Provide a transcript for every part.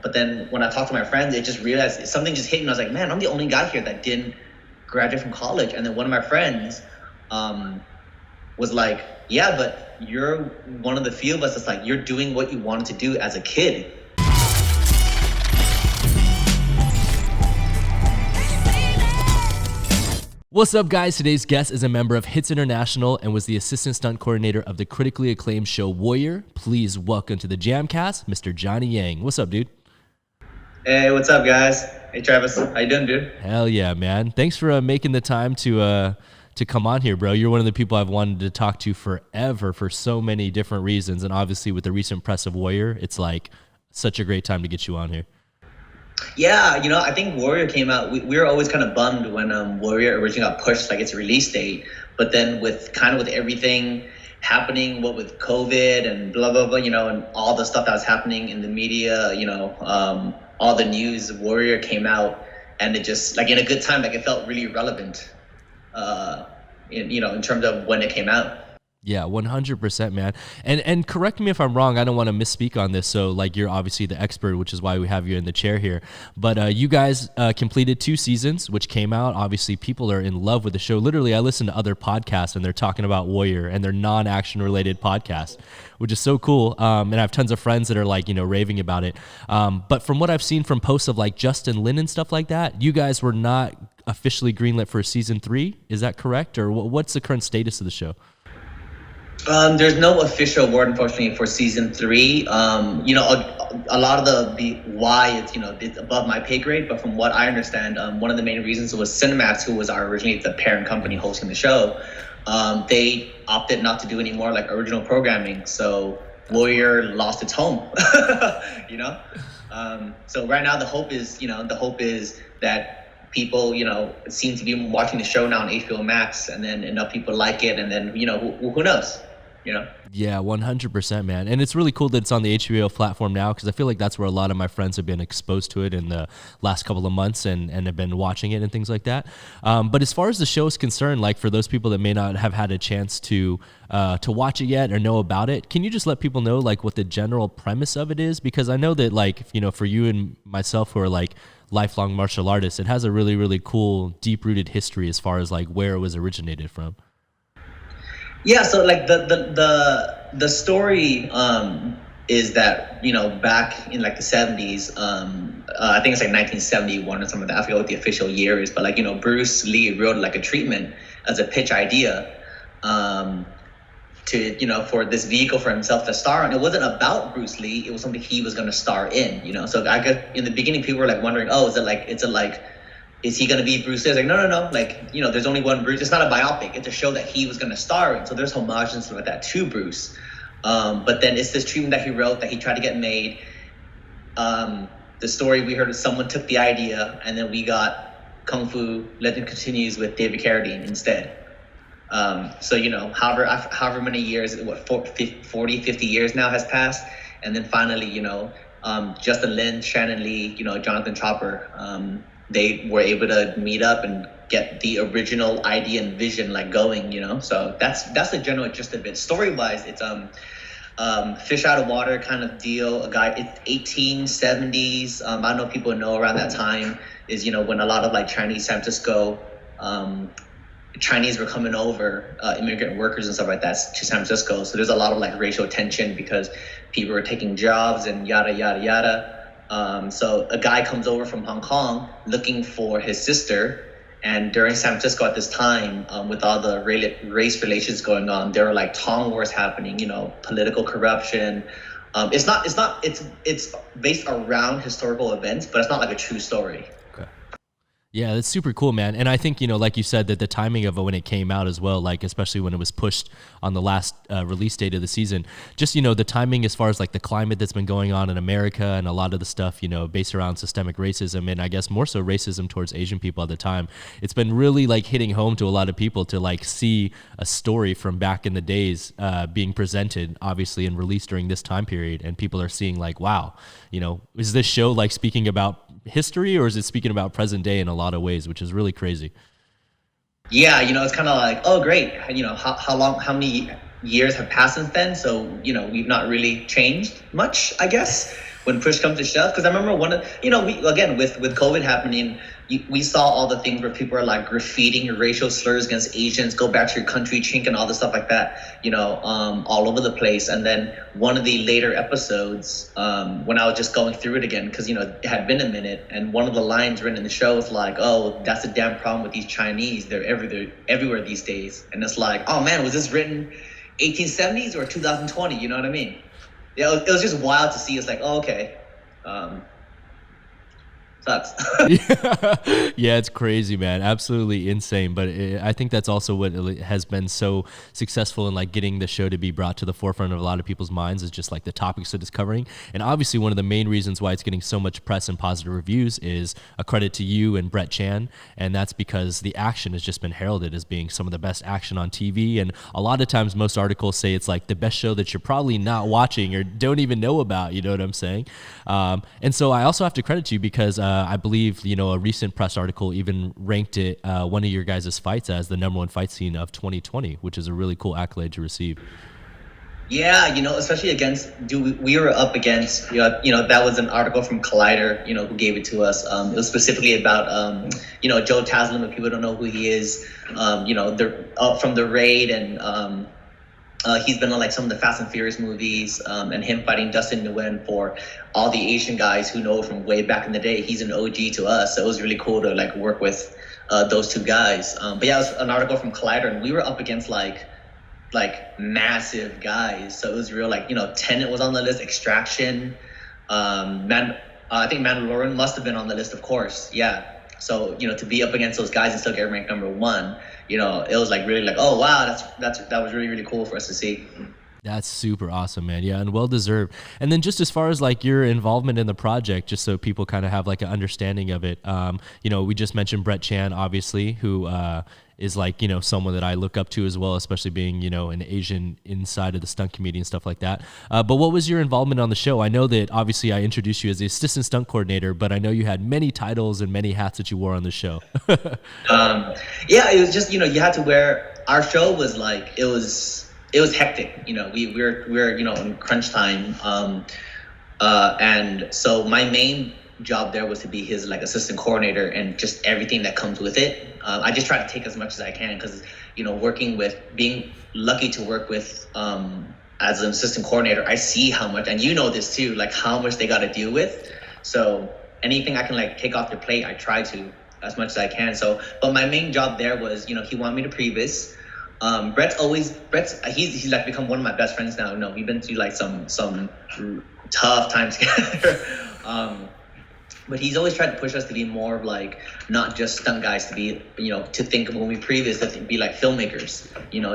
But then when I talked to my friends, it just realized something just hit me. I was like, man, I'm the only guy here that didn't graduate from college. And then one of my friends was like, yeah, but you're one of the few of us that's like, you're doing what you wanted to do as a kid. What's up, guys? Today's guest is a member of Hitz International and was the Assistant Stunt Coordinator of the critically acclaimed show Warrior. Please welcome to the JAMCast, Mr. Johnny Yang. What's up, dude? Hey, what's up, guys? Hey, Travis. How you doing, dude? Hell yeah, man. Thanks for making the time to come on here, bro. You're one of the people I've wanted to talk to forever for so many different reasons. And obviously with the recent press of Warrior, it's like such a great time to get you on here. Yeah, I think Warrior came out. We were always kind of bummed when Warrior originally got pushed, like its release date. But then with everything happening, what with COVID and blah, blah, blah, and all the stuff that was happening in the media, all the news, Warrior came out, and it just, like, in a good time, like, it felt really relevant, in terms of when it came out. Yeah, 100%, man. And correct me if I'm wrong. I don't want to misspeak on this. So, like, you're obviously the expert, which is why we have you in the chair here. But you guys completed 2 seasons, which came out. Obviously, people are in love with the show. Literally, I listen to other podcasts, and they're talking about Warrior, and they're non-action related podcasts, which is so cool. And I have tons of friends that are, like, raving about it. But from what I've seen from posts of, like, Justin Lin and stuff like that, you guys were not officially greenlit for season 3. Is that correct? Or what's the current status of the show? There's no official award, unfortunately, for season 3. A lot of the why it's above my pay grade, but from what I understand, one of the main reasons was Cinemax, who was originally the parent company hosting the show. They opted not to do any more like original programming, so Warrior lost its home. So right now the hope is that people seem to be watching the show now on HBO Max, and then enough people like it, and then who knows. Yeah, 100%, man. And it's really cool that it's on the HBO platform now, because I feel like that's where a lot of my friends have been exposed to it in the last couple of months and have been watching it and things like that. But as far as the show is concerned, like for those people that may not have had a chance to watch it yet or know about it, can you just let people know like what the general premise of it is? Because I know that like, for you and myself who are like lifelong martial artists, it has a really, really cool, deep-rooted history as far as like where it was originated from. Yeah, so like the story is that back in like the 70s, I think it's like 1971 or something like that. I forget what the official year is, but like Bruce Lee wrote like a treatment as a pitch idea to for this vehicle for himself to star on. It wasn't about Bruce Lee; it was something he was going to star in. So I guess in the beginning people were like wondering, is he going to be Bruce Lee? I was like, no. Like, there's only one Bruce. It's not a biopic. It's a show that he was going to star in. So there's homage and stuff like that to Bruce. But then it's this treatment that he wrote that he tried to get made. The story we heard is someone took the idea, and then we got Kung Fu Legend Continues with David Carradine instead. However many years, 40, 50 years now has passed. And then finally, Justin Lin, Shannon Lee, Jonathan Chopper, they were able to meet up and get the original idea and vision like going, So that's the general gist of it. Story-wise, it's fish out of water kind of deal. It's 1870s. I don't know if people know around that time is when a lot of like Chinese San Francisco Chinese were coming over, immigrant workers and stuff like that to San Francisco. So there's a lot of like racial tension because people were taking jobs and yada yada yada. So a guy comes over from Hong Kong looking for his sister, and during San Francisco at this time, with all the race relations going on, there were like Tong wars happening, political corruption. It's based around historical events, but it's not like a true story. Yeah, that's super cool, man. And I think, like you said, that the timing of it when it came out as well, like especially when it was pushed on the last release date of the season, just, the timing as far as like the climate that's been going on in America and a lot of the stuff, based around systemic racism and I guess more so racism towards Asian people at the time. It's been really like hitting home to a lot of people to like see a story from back in the days being presented, obviously, and released during this time period. And people are seeing like, wow, is this show like speaking about history, or is it speaking about present day in a lot of ways, which is really crazy? Yeah, it's kind of like, oh great, how many years have passed since then? So we've not really changed much, I guess. when push comes to shove. Because I remember we again with COVID happening, we saw all the things where people are like graffitiing racial slurs against Asians, go back to your country, chink, and all the stuff like that, all over the place. And then one of the later episodes, when I was just going through it again, because it had been a minute, and one of the lines written in the show was like, "Oh, that's the damn problem with these Chinese. They're everywhere these days." And it's like, oh man, was this written 1870s or 2020? You know what I mean? Yeah, it was just wild to see. It's like, oh, okay. Sucks. Yeah, it's crazy, man. Absolutely insane. But I think that's also what has been so successful in like getting the show to be brought to the forefront of a lot of people's minds, is just like the topics that it's covering. And obviously one of the main reasons why it's getting so much press and positive reviews is a credit to you and Brett Chan. And that's because the action has just been heralded as being some of the best action on TV. And a lot of times most articles say it's like the best show that you're probably not watching or don't even know about. You know what I'm saying? And so I also have to credit you because I believe, a recent press article even ranked it, one of your guys' fights as the #1 fight scene of 2020, which is a really cool accolade to receive. Yeah, especially we were up against, that was an article from Collider, who gave it to us. It was specifically about, Joe Taslim, if people don't know who he is, they're up from The Raid, and he's been on like some of the Fast and Furious movies, and him fighting Dustin Nguyen for all the Asian guys who know from way back in the day. He's an OG to us, so it was really cool to like work with those two guys. But yeah, it was an article from Collider, and we were up against like massive guys. So it was real, like, Tenet was on the list, Extraction, I think Mandalorian must have been on the list, of course. Yeah. So, to be up against those guys and still get ranked #1, it was like really like, oh wow, that was really, really cool for us to see. That's super awesome, man. Yeah, and well deserved. And then just as far as like your involvement in the project, just so people kind of have like an understanding of it, we just mentioned Brett Chan, obviously, who is like, someone that I look up to as well, especially being, an Asian inside of the stunt community and stuff like that. But what was your involvement on the show? I know that obviously I introduced you as the Assistant Stunt Coordinator, but I know you had many titles and many hats that you wore on the show. Yeah, it was just, you had to wear, our show was like, it was hectic. We're in crunch time. And so my main job there was to be his like assistant coordinator and just everything that comes with it. I just try to take as much as I can because, being lucky to work with, as an assistant coordinator, I see how much, and this too, like how much they got to deal with. So anything I can like take off their plate, I try to as much as I can. So, but my main job there was, he wanted me to previs. Brett's he's like become one of my best friends now. We've been through like some tough times together. But he's always tried to push us to be more of like not just stunt guys, to be, to think of when we previs, to be like filmmakers,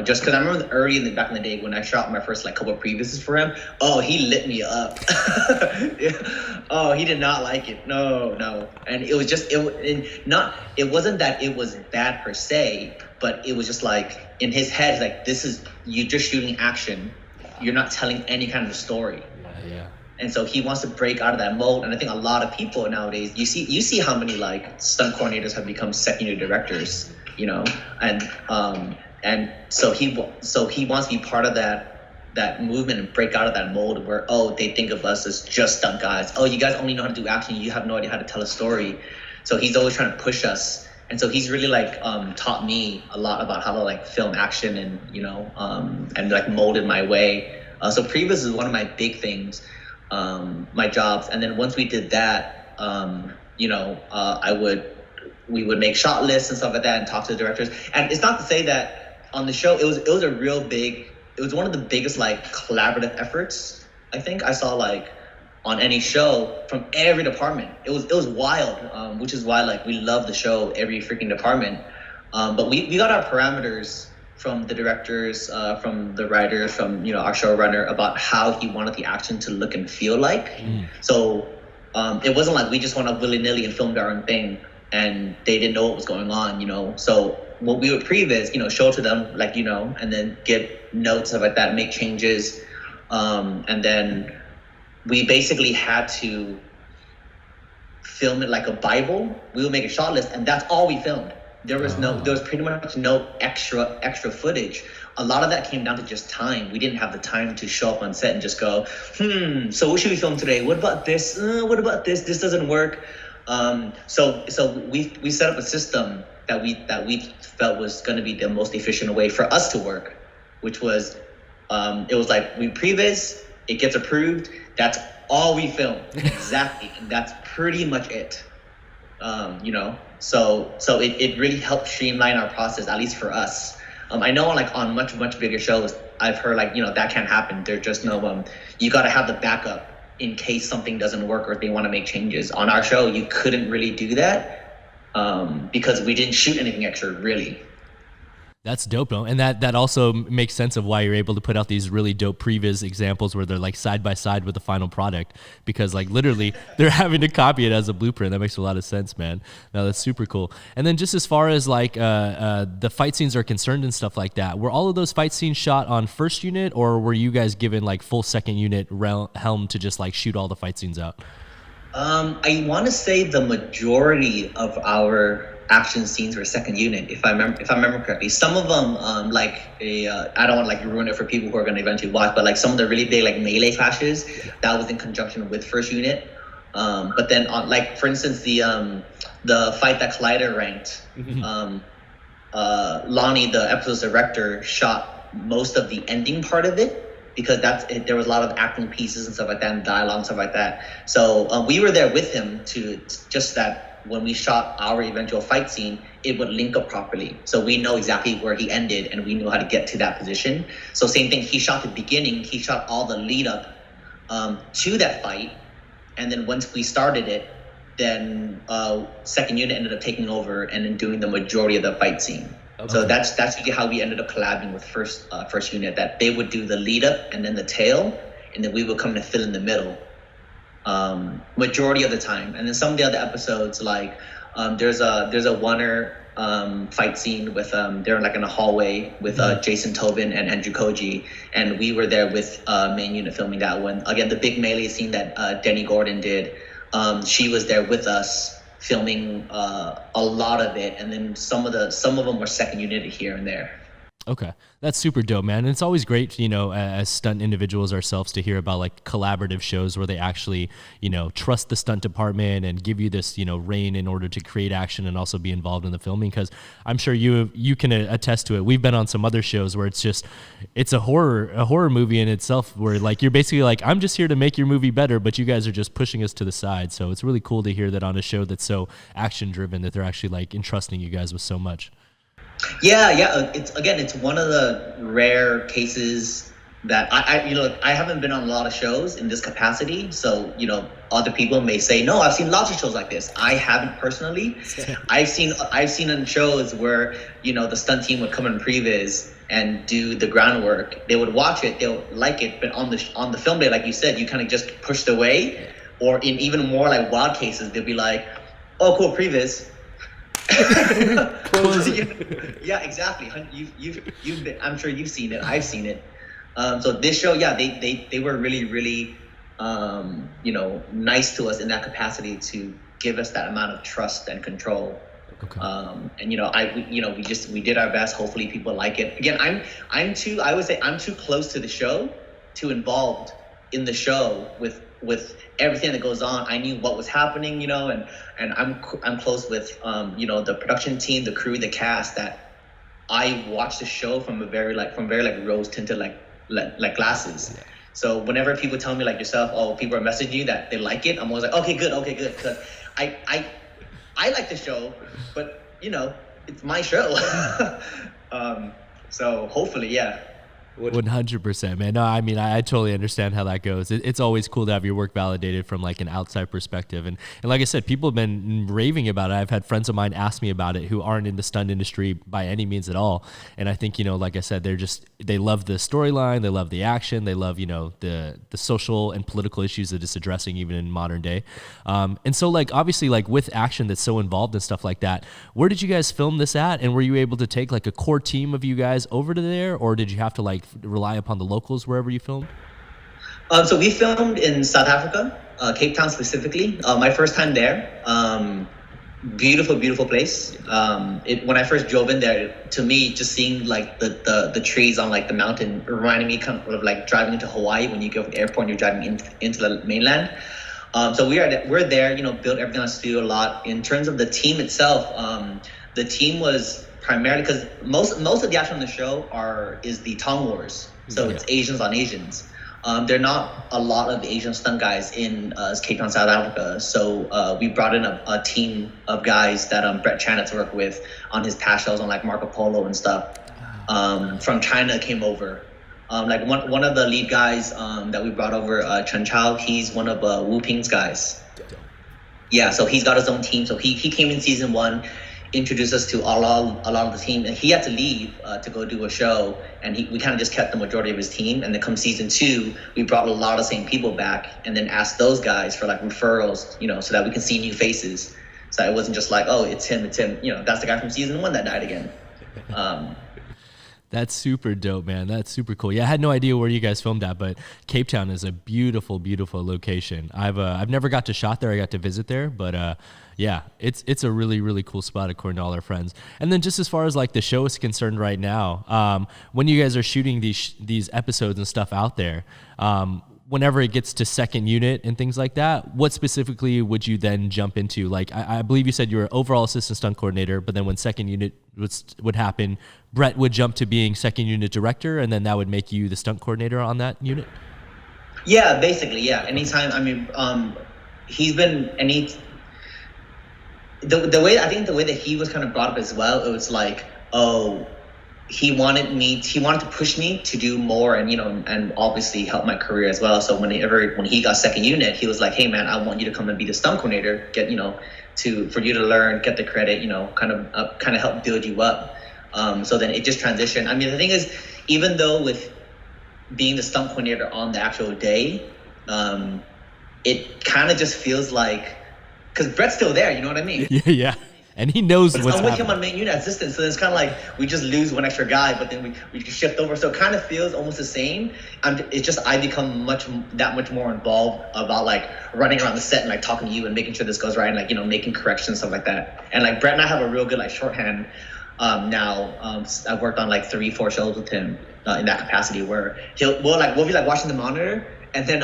just because I remember back in the day when I shot my first like couple of previses for him. Oh, he lit me up. Yeah. Oh, he did not like it. No. And it was just, it wasn't that it was bad per se, but it was just like in his head, like, you're just shooting action. You're not telling any kind of a story. Yeah. And so he wants to break out of that mold. And I think a lot of people nowadays, you see how many like stunt coordinators have become secondary directors, and so he wants to be part of that movement and break out of that mold where, they think of us as just stunt guys. Oh, you guys only know how to do action. You have no idea how to tell a story. So he's always trying to push us. And so he's really like taught me a lot about how to like film action and, and like molded my way. So previs is one of my big things. My jobs. And then once we did that, we would make shot lists and stuff like that and talk to the directors. And it's not to say that on the show, it was one of the biggest like collaborative efforts I think I saw like on any show from every department. It was wild, which is why like we love the show, every freaking department. But we got our parameters from the directors, from the writers, from our showrunner about how he wanted the action to look and feel like. So it wasn't like we just went up willy-nilly and filmed our own thing and they didn't know what was going on, So what we would previs, show to them, like, and then get notes, stuff like that, make changes. And then we basically had to film it like a Bible. We would make a shot list and that's all we filmed. there was pretty much no extra footage. A lot of that came down to just time. We didn't have the time to show up on set and just go, so what should we film today? What about this? What about this? This doesn't work. So we set up a system that we felt was going to be the most efficient way for us to work, which was it was like we previs, it gets approved. That's all we film. Exactly, and that's pretty much it. So it really helped streamline our process, at least for us. I know on much bigger shows, I've heard that can't happen. There's just no you got to have the backup in case something doesn't work or if they want to make changes. On our show, you couldn't really do that because we didn't shoot anything extra, really. That's dope, though. And that also makes sense of why you're able to put out these really dope previs examples where they're like side by side with the final product, because like literally they're having to copy it as a blueprint. That makes a lot of sense, man. No, that's super cool. And then just as far as like the fight scenes are concerned and stuff like that, were all of those fight scenes shot on first unit, or were you guys given like full second unit helm to just like shoot all the fight scenes out? I want to say the majority of our action scenes were second unit, if I remember correctly. Some of them, I don't want to like ruin it for people who are going to eventually watch, but like some of the really big like melee clashes, that was in conjunction with first unit. But then on like for instance the fight that Collider ranked, Lonnie, the episode's director, shot most of the ending part of it, because there was a lot of acting pieces and stuff like that, and dialogue and stuff like that. So we were there with him to just that when we shot our eventual fight scene, it would link up properly. So we know exactly where he ended and we knew how to get to that position. So same thing, he shot the beginning, he shot all the lead up to that fight. And then once we started it, then second unit ended up taking over and then doing the majority of the fight scene. Okay. So that's really how we ended up collabing with first unit, that they would do the lead up and then the tail, and then we would come to fill in the middle majority of the time. And then some of the other episodes, like there's a Warner fight scene with they're like in a hallway with Jason Tobin and Andrew Koji, and we were there with main unit filming that one. Again, the big melee scene that Denny Gordon did, she was there with us filming a lot of it, and then some of them were second unit here and there. Okay, that's super dope, man. And it's always great, as stunt individuals ourselves, to hear about like collaborative shows where they actually, trust the stunt department and give you this, rein in order to create action and also be involved in the filming. Because I'm sure you can attest to it. We've been on some other shows where it's a horror movie in itself, where like you're basically like, I'm just here to make your movie better, but you guys are just pushing us to the side. So it's really cool to hear that on a show that's so action driven, that they're actually like entrusting you guys with so much. Yeah. It's one of the rare cases that I haven't been on a lot of shows in this capacity. So, other people may say, no, I've seen lots of shows like this. I haven't personally. I've seen in shows where, the stunt team would come in previs and do the groundwork. They would watch it, they'll like it, but on the film day, like you said, you kind of just pushed away. Or in even more like wild cases, they'll be like, oh, cool, previs. Yeah, exactly. You've been, I'm sure you've seen it. I've seen it. So this show, yeah, they wwere really nice to us in that capacity to give us that amount of trust and control. Okay. We did our best. Hopefully people like it. Again, I'm too close to the show, too involved in the show with everything that goes on. I knew what was happening, and I'm close with the production team, the crew, the cast, that I watch the show from very rose tinted like glasses. Yeah. So whenever people tell me like yourself, oh, people are messaging you that they like it, I'm always like, okay, good, because I like the show, but it's my show. So hopefully, yeah. 100%, man. No, I mean, I totally understand how that goes. It's always cool to have your work validated from like an outside perspective. And like I said, people have been raving about it. I've had friends of mine ask me about it who aren't in the stunt industry by any means at all. And I think, like I said, they love the storyline, they love the action, they love, the social and political issues that it's addressing even in modern day. And so like, obviously like with action that's so involved and stuff like that, where did you guys film this at? And were you able to take like a core team of you guys over to there, or did you have to like rely upon the locals wherever you filmed? So we filmed in South Africa, Cape Town specifically. My first time there. Beautiful, beautiful place. When I first drove in there, to me, just seeing like the trees on like the mountain reminded me kind of like driving into Hawaii when you go from the airport and you're driving into the mainland. So we're there, built everything on studio a lot. In terms of the team itself, the team was primarily because most of the action on the show is the Tong Wars. So it's Asians on Asians. There are not a lot of Asian stunt guys in Cape Town, South Africa. So we brought in a team of guys that Brett Chan had to work with on his past shows on like Marco Polo and stuff. From China came over. Like one of the lead guys that we brought over, Chen Chao, he's one of Wu Ping's guys. Yeah, so he's got his own team. So he came in season 1, introduced us to a lot of the team, and he had to leave to go do a show, and we kind of just kept the majority of his team. And then come season 2, we brought a lot of the same people back, and then asked those guys for like referrals, so that we can see new faces. So it wasn't just like, oh, it's him, that's the guy from season 1 that died again. That's super dope, man. That's super cool. Yeah, I had no idea where you guys filmed at, but Cape Town is a beautiful, beautiful location. I've never got to shot there. I got to visit there, but yeah, it's a really, really cool spot according to all our friends. And then just as far as like the show is concerned right now, when you guys are shooting these episodes and stuff out there, whenever it gets to second unit and things like that, what specifically would you then jump into? Like, I believe you said you were overall assistant stunt coordinator, but then when second unit would happen, Brett would jump to being second unit director, and then that would make you the stunt coordinator on that unit? Yeah, basically, yeah. Anytime, he's been the way that he was kind of brought up as well, it was like, oh, he wanted to push me to do more and obviously help my career as well. So when he got second unit, he was like, hey man, I want you to come and be the stunt coordinator, for you to learn, get the credit, kind of help build you up. So then it just transitioned. The thing is, even though with being the stunt coordinator on the actual day, it kind of just feels like, because Brett's still there, you know what I mean? Yeah. And he knows what's happening. I'm with him on main unit assistant, so it's kind of like we just lose one extra guy, but then we shift over. So it kind of feels almost the same. It's just I become that much more involved about like running around the set and like talking to you and making sure this goes right and like making corrections, stuff like that. And like Brett and I have a real good like shorthand now. I've worked on like 3-4 shows with him in that capacity where we'll be like watching the monitor. And then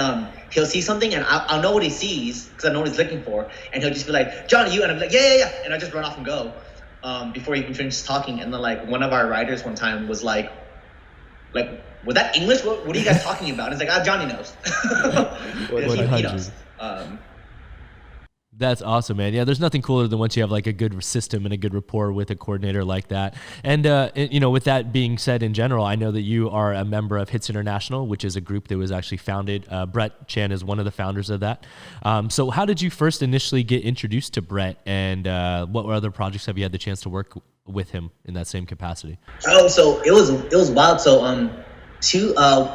he'll see something, and I'll know what he sees because I know what he's looking for. And he'll just be like, "Johnny, you," and I'm like, "Yeah," and I just run off and go before he even finishes talking. And then like one of our writers one time was like, "Was that English? What are you guys talking about?" And it's like, Johnny knows. He knows. That's awesome, man. Yeah, there's nothing cooler than once you have like a good system and a good rapport with a coordinator like that. And, with that being said in general, I know that you are a member of Hitz International, which is a group that was actually founded. Brett Chan is one of the founders of that. So how did you first initially get introduced to Brett, and what other projects have you had the chance to work with him in that same capacity? Oh, so it was wild. So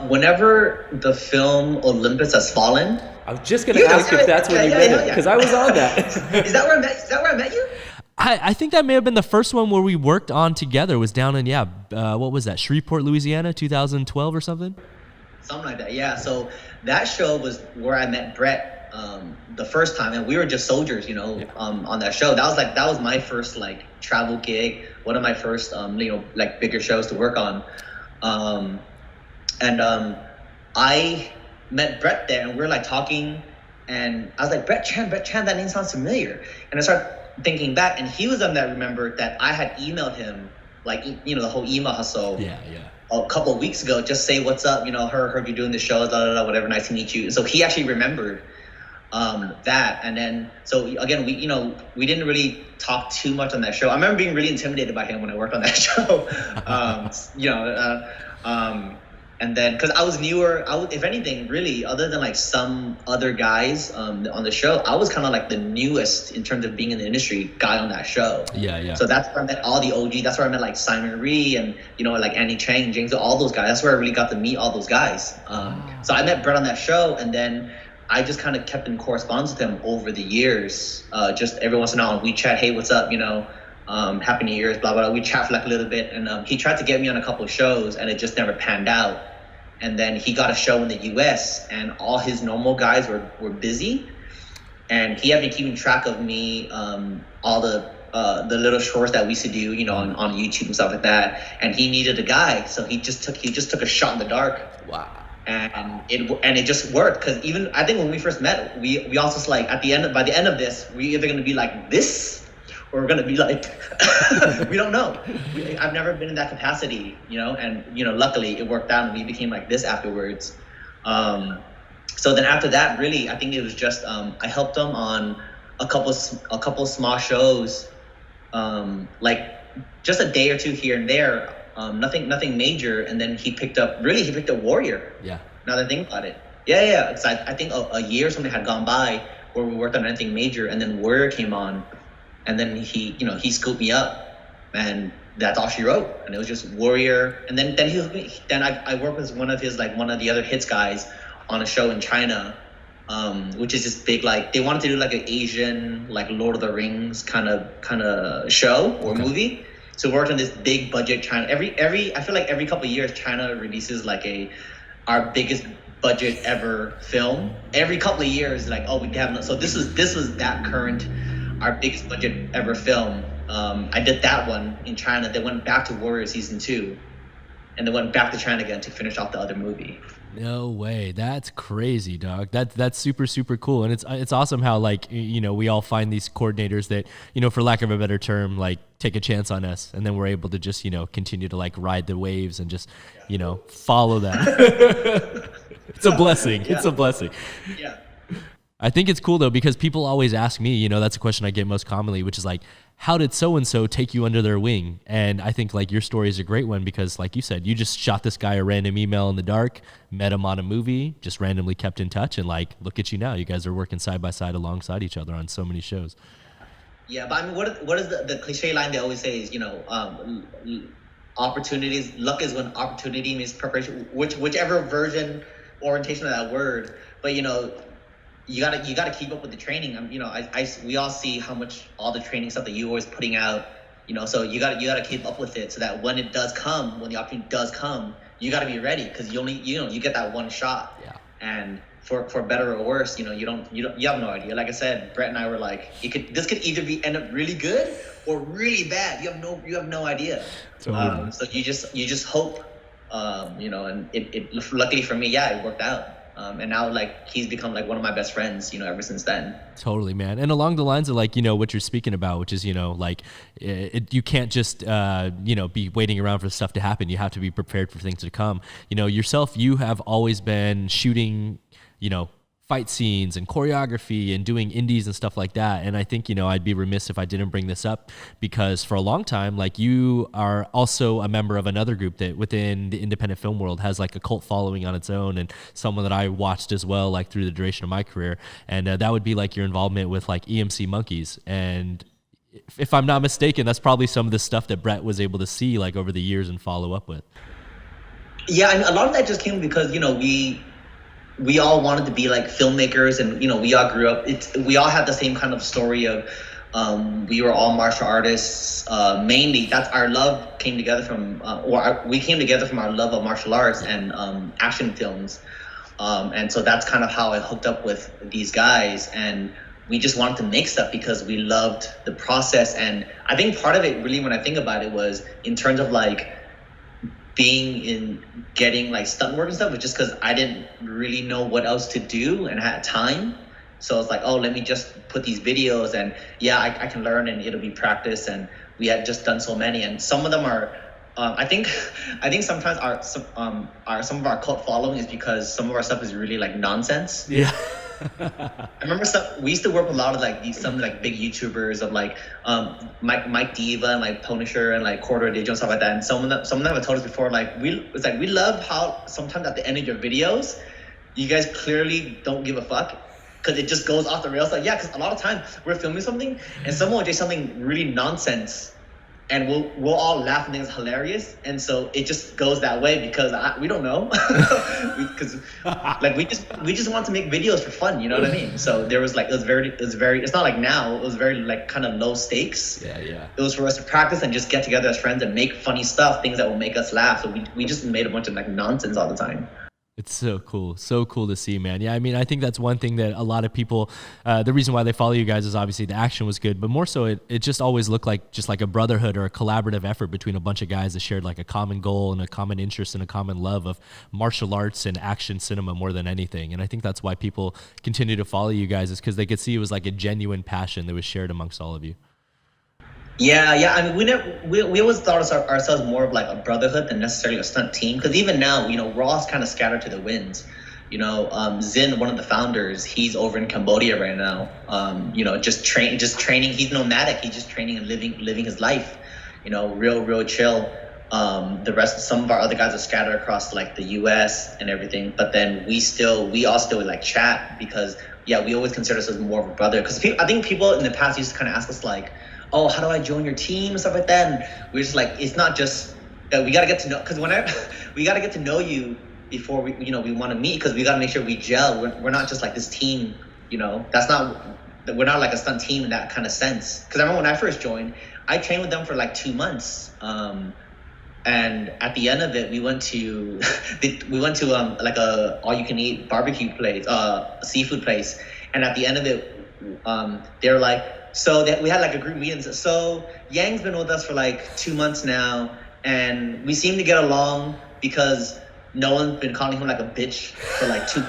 whenever the film Olympus Has Fallen, I was just going to ask if that's when you met him, because I was on that. Is that where I met you? I think that may have been the first one where we worked on together. Was down in what was that? Shreveport, Louisiana, 2012 or something. Something like that. Yeah. So that show was where I met Brett the first time, and we were just soldiers, on that show. That was my first like travel gig. One of my first like bigger shows to work on, I met Brett there, and we were like talking, and I was like, Brett Chan, that name sounds familiar. And I started thinking back, and he was the one that remembered that I had emailed him, like, the whole email hustle. Yeah. A couple of weeks ago, just say what's up, heard you doing the show, whatever, nice to meet you. So he actually remembered that, and then so again we didn't really talk too much on that show. I remember being really intimidated by him when I worked on that show. And then, because I was newer, if anything, really, other than like some other guys on the show, I was kind of like the newest in terms of being in the industry guy on that show. Yeah. So that's where I met all the OG. That's where I met like Simon Rhee and like Andy Chang, James, all those guys. That's where I really got to meet all those guys. So I met Brett on that show, and then I just kind of kept in correspondence with him over the years. Just every once in a while we chat, hey, what's up, Happy New Year's, blah, blah, blah. We chat for like a little bit, and he tried to get me on a couple of shows, and it just never panned out. And then he got a show in the US, and all his normal guys were busy. and he had been keeping track of me, all the little shorts that we used to do, you know, on YouTube and stuff like that. And he needed a guy, so he just took a shot in the dark. Wow. And it just worked, because even I think when we first met, we also like by the end of this, we're either gonna be like this, or we're gonna be like we don't know. I've never been in that capacity, you know, and you know, luckily it worked out and we became like this afterwards. So then after that, really, I think it was just I helped him on a couple small shows, like just a day or two here and there. Nothing major, and then he picked up Warrior. Yeah. Now that I think about it, yeah. Because I think a year or something had gone by where we worked on anything major, and then Warrior came on, and then he scooped me up, and that's all she wrote, and it was just Warrior. And then I worked with one of the other Hitz guys on a show in China, which is this big, like they wanted to do like an Asian, like Lord of the Rings kind of show or movie. So we worked on this big budget China. I feel like every couple of years China releases like our biggest budget ever film. Every couple of years, like, oh, we have no. So this was that current, our biggest budget ever film. I did that one in China. They went back to Warrior season 2, and then went back to China again to finish off the other movie. No way. That's crazy, dog. That's super, super cool. And it's awesome how, like, you know, we all find these coordinators that, you know, for lack of a better term, like take a chance on us, and then we're able to just, you know, continue to like ride the waves and just, you know, follow them. It's a blessing. Yeah. It's a blessing. Yeah. I think it's cool though, because people always ask me, you know, that's a question I get most commonly, which is like, how did so-and-so take you under their wing? And I think like your story is a great one, because like you said, you just shot this guy a random email in the dark, met him on a movie, just randomly kept in touch, and like, look at you now. You guys are working side by side alongside each other on so many shows. Yeah, but I mean, what is the cliche line they always say is, you know, opportunities, luck is when opportunity meets preparation, whichever version, orientation of that word. But, you know, you gotta keep up with the training. You know, we all see how much all the training stuff that you always putting out, you know, so you gotta keep up with it, so that when the opportunity does come, you gotta be ready, because you get that one shot. Yeah. And for better or worse, you know, you have no idea. Like I said, Brett and I were like, this could either end up really good or really bad. You have no idea. Totally. So you just hope, you know, and it luckily for me, yeah, it worked out. And now, like, he's become like one of my best friends, you know, ever since then. Totally, man. And along the lines of, like, you know, what you're speaking about, which is, you know, like, you can't just, you know, be waiting around for stuff to happen. You have to be prepared for things to come. You know, yourself, you have always been shooting, you know, fight scenes and choreography and doing indies and stuff like that. And I think, you know, I'd be remiss if I didn't bring this up, because for a long time, like, you are also a member of another group that within the independent film world has like a cult following on its own, and someone that I watched as well, like through the duration of my career. And that would be like your involvement with like EMC Monkeys. And if I'm not mistaken, that's probably some of the stuff that Brett was able to see like over the years and follow up with. Yeah, and a lot of that just came because, you know, we all wanted to be like filmmakers, and, you know, we all grew up. We all had the same kind of story of, we were all martial artists. Mainly, that's our love came together from, we came together from our love of martial arts and action films. And so that's kind of how I hooked up with these guys, and we just wanted to make stuff because we loved the process. And I think part of it, really, when I think about it, was in terms of like getting like stunt work and stuff, was just because I didn't really know what else to do and had time. So it's like, oh, let me just put these videos, and yeah, I can learn, and it'll be practice. And we had just done so many, and some of them are, I think sometimes some of our cult following is because some of our stuff is really like nonsense. Yeah. I remember we used to work with a lot of like some like big YouTubers of like Mike Diva and like Punisher and like Corridor Digital and stuff like that. And some of them have told us before, like, we love how sometimes at the end of your videos, you guys clearly don't give a fuck, because it just goes off the rails. Like, yeah, because a lot of times we're filming something and someone will do something really nonsense, and we'll all laugh and think it's hilarious, and so it just goes that way because we don't know, because like we just want to make videos for fun, you know what I mean? So there was like, it was very, it's not like now, it was very like kind of low stakes. Yeah. It was for us to practice and just get together as friends and make funny stuff, things that will make us laugh. So we just made a bunch of like nonsense all the time. It's so cool. So cool to see, man. Yeah, I mean, I think that's one thing that a lot of people, the reason why they follow you guys is obviously the action was good, but more so it just always looked like just like a brotherhood or a collaborative effort between a bunch of guys that shared like a common goal and a common interest and a common love of martial arts and action cinema more than anything. And I think that's why people continue to follow you guys, is because they could see it was like a genuine passion that was shared amongst all of you. Yeah. I mean, we always thought of ourselves more of like a brotherhood than necessarily a stunt team. Because even now, we're all kind of scattered to the winds. Zin, one of the founders, he's over in Cambodia right now. Just training. He's nomadic. He's just training and living his life. Real chill. Some of our other guys are scattered across like the U.S. and everything. But then we all still like chat because we always consider ourselves more of a brother. Because I think people in the past used to kind of ask us like, oh, how do I join your team and stuff like that? And we're just like, it's not just that we got to get to know, because we got to get to know you before we want to meet, because we got to make sure we gel. We're not just like this team, we're not like a stunt team in that kind of sense. Because I remember when I first joined, I trained with them for like 2 months. And at the end of it, we went to like a all-you-can-eat barbecue place, seafood place. And at the end of it, they were like, so that we had like a group meeting. So Yang's been with us for like 2 months now, and we seem to get along because no one's been calling him like a bitch for like to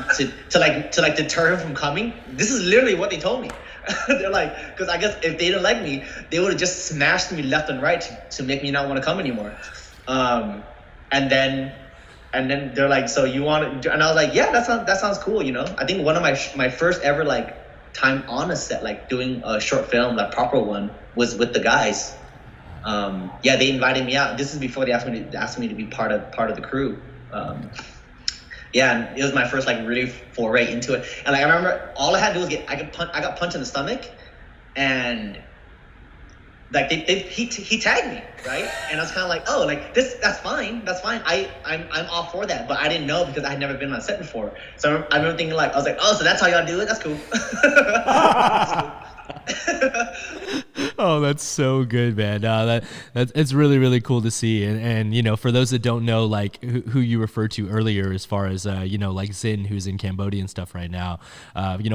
deter him from coming. This is literally what they told me. They're like, because I guess if they didn't like me, they would have just smashed me left and right to make me not want to come anymore. And then they're like, so you want to? And I was like, yeah, that sounds cool. I think one of my first ever like time on a set, like doing a short film, like proper one, was with the guys. They invited me out. This is before they asked me to be part of the crew. And it was my first like really foray into it. And like I remember, all I had to do was I got punched in the stomach, and like he tagged me, right? And I was kind of like, oh, like that's fine. I'm all for that, but I didn't know because I had never been on set before. So I remember thinking like, I was like, oh, so that's how y'all do it? That's cool. That's cool. Oh, that's so good, man. That's it's really, really cool to see. And for those that don't know, like who you referred to earlier, as far as like Zin, who's in Cambodia and stuff right now.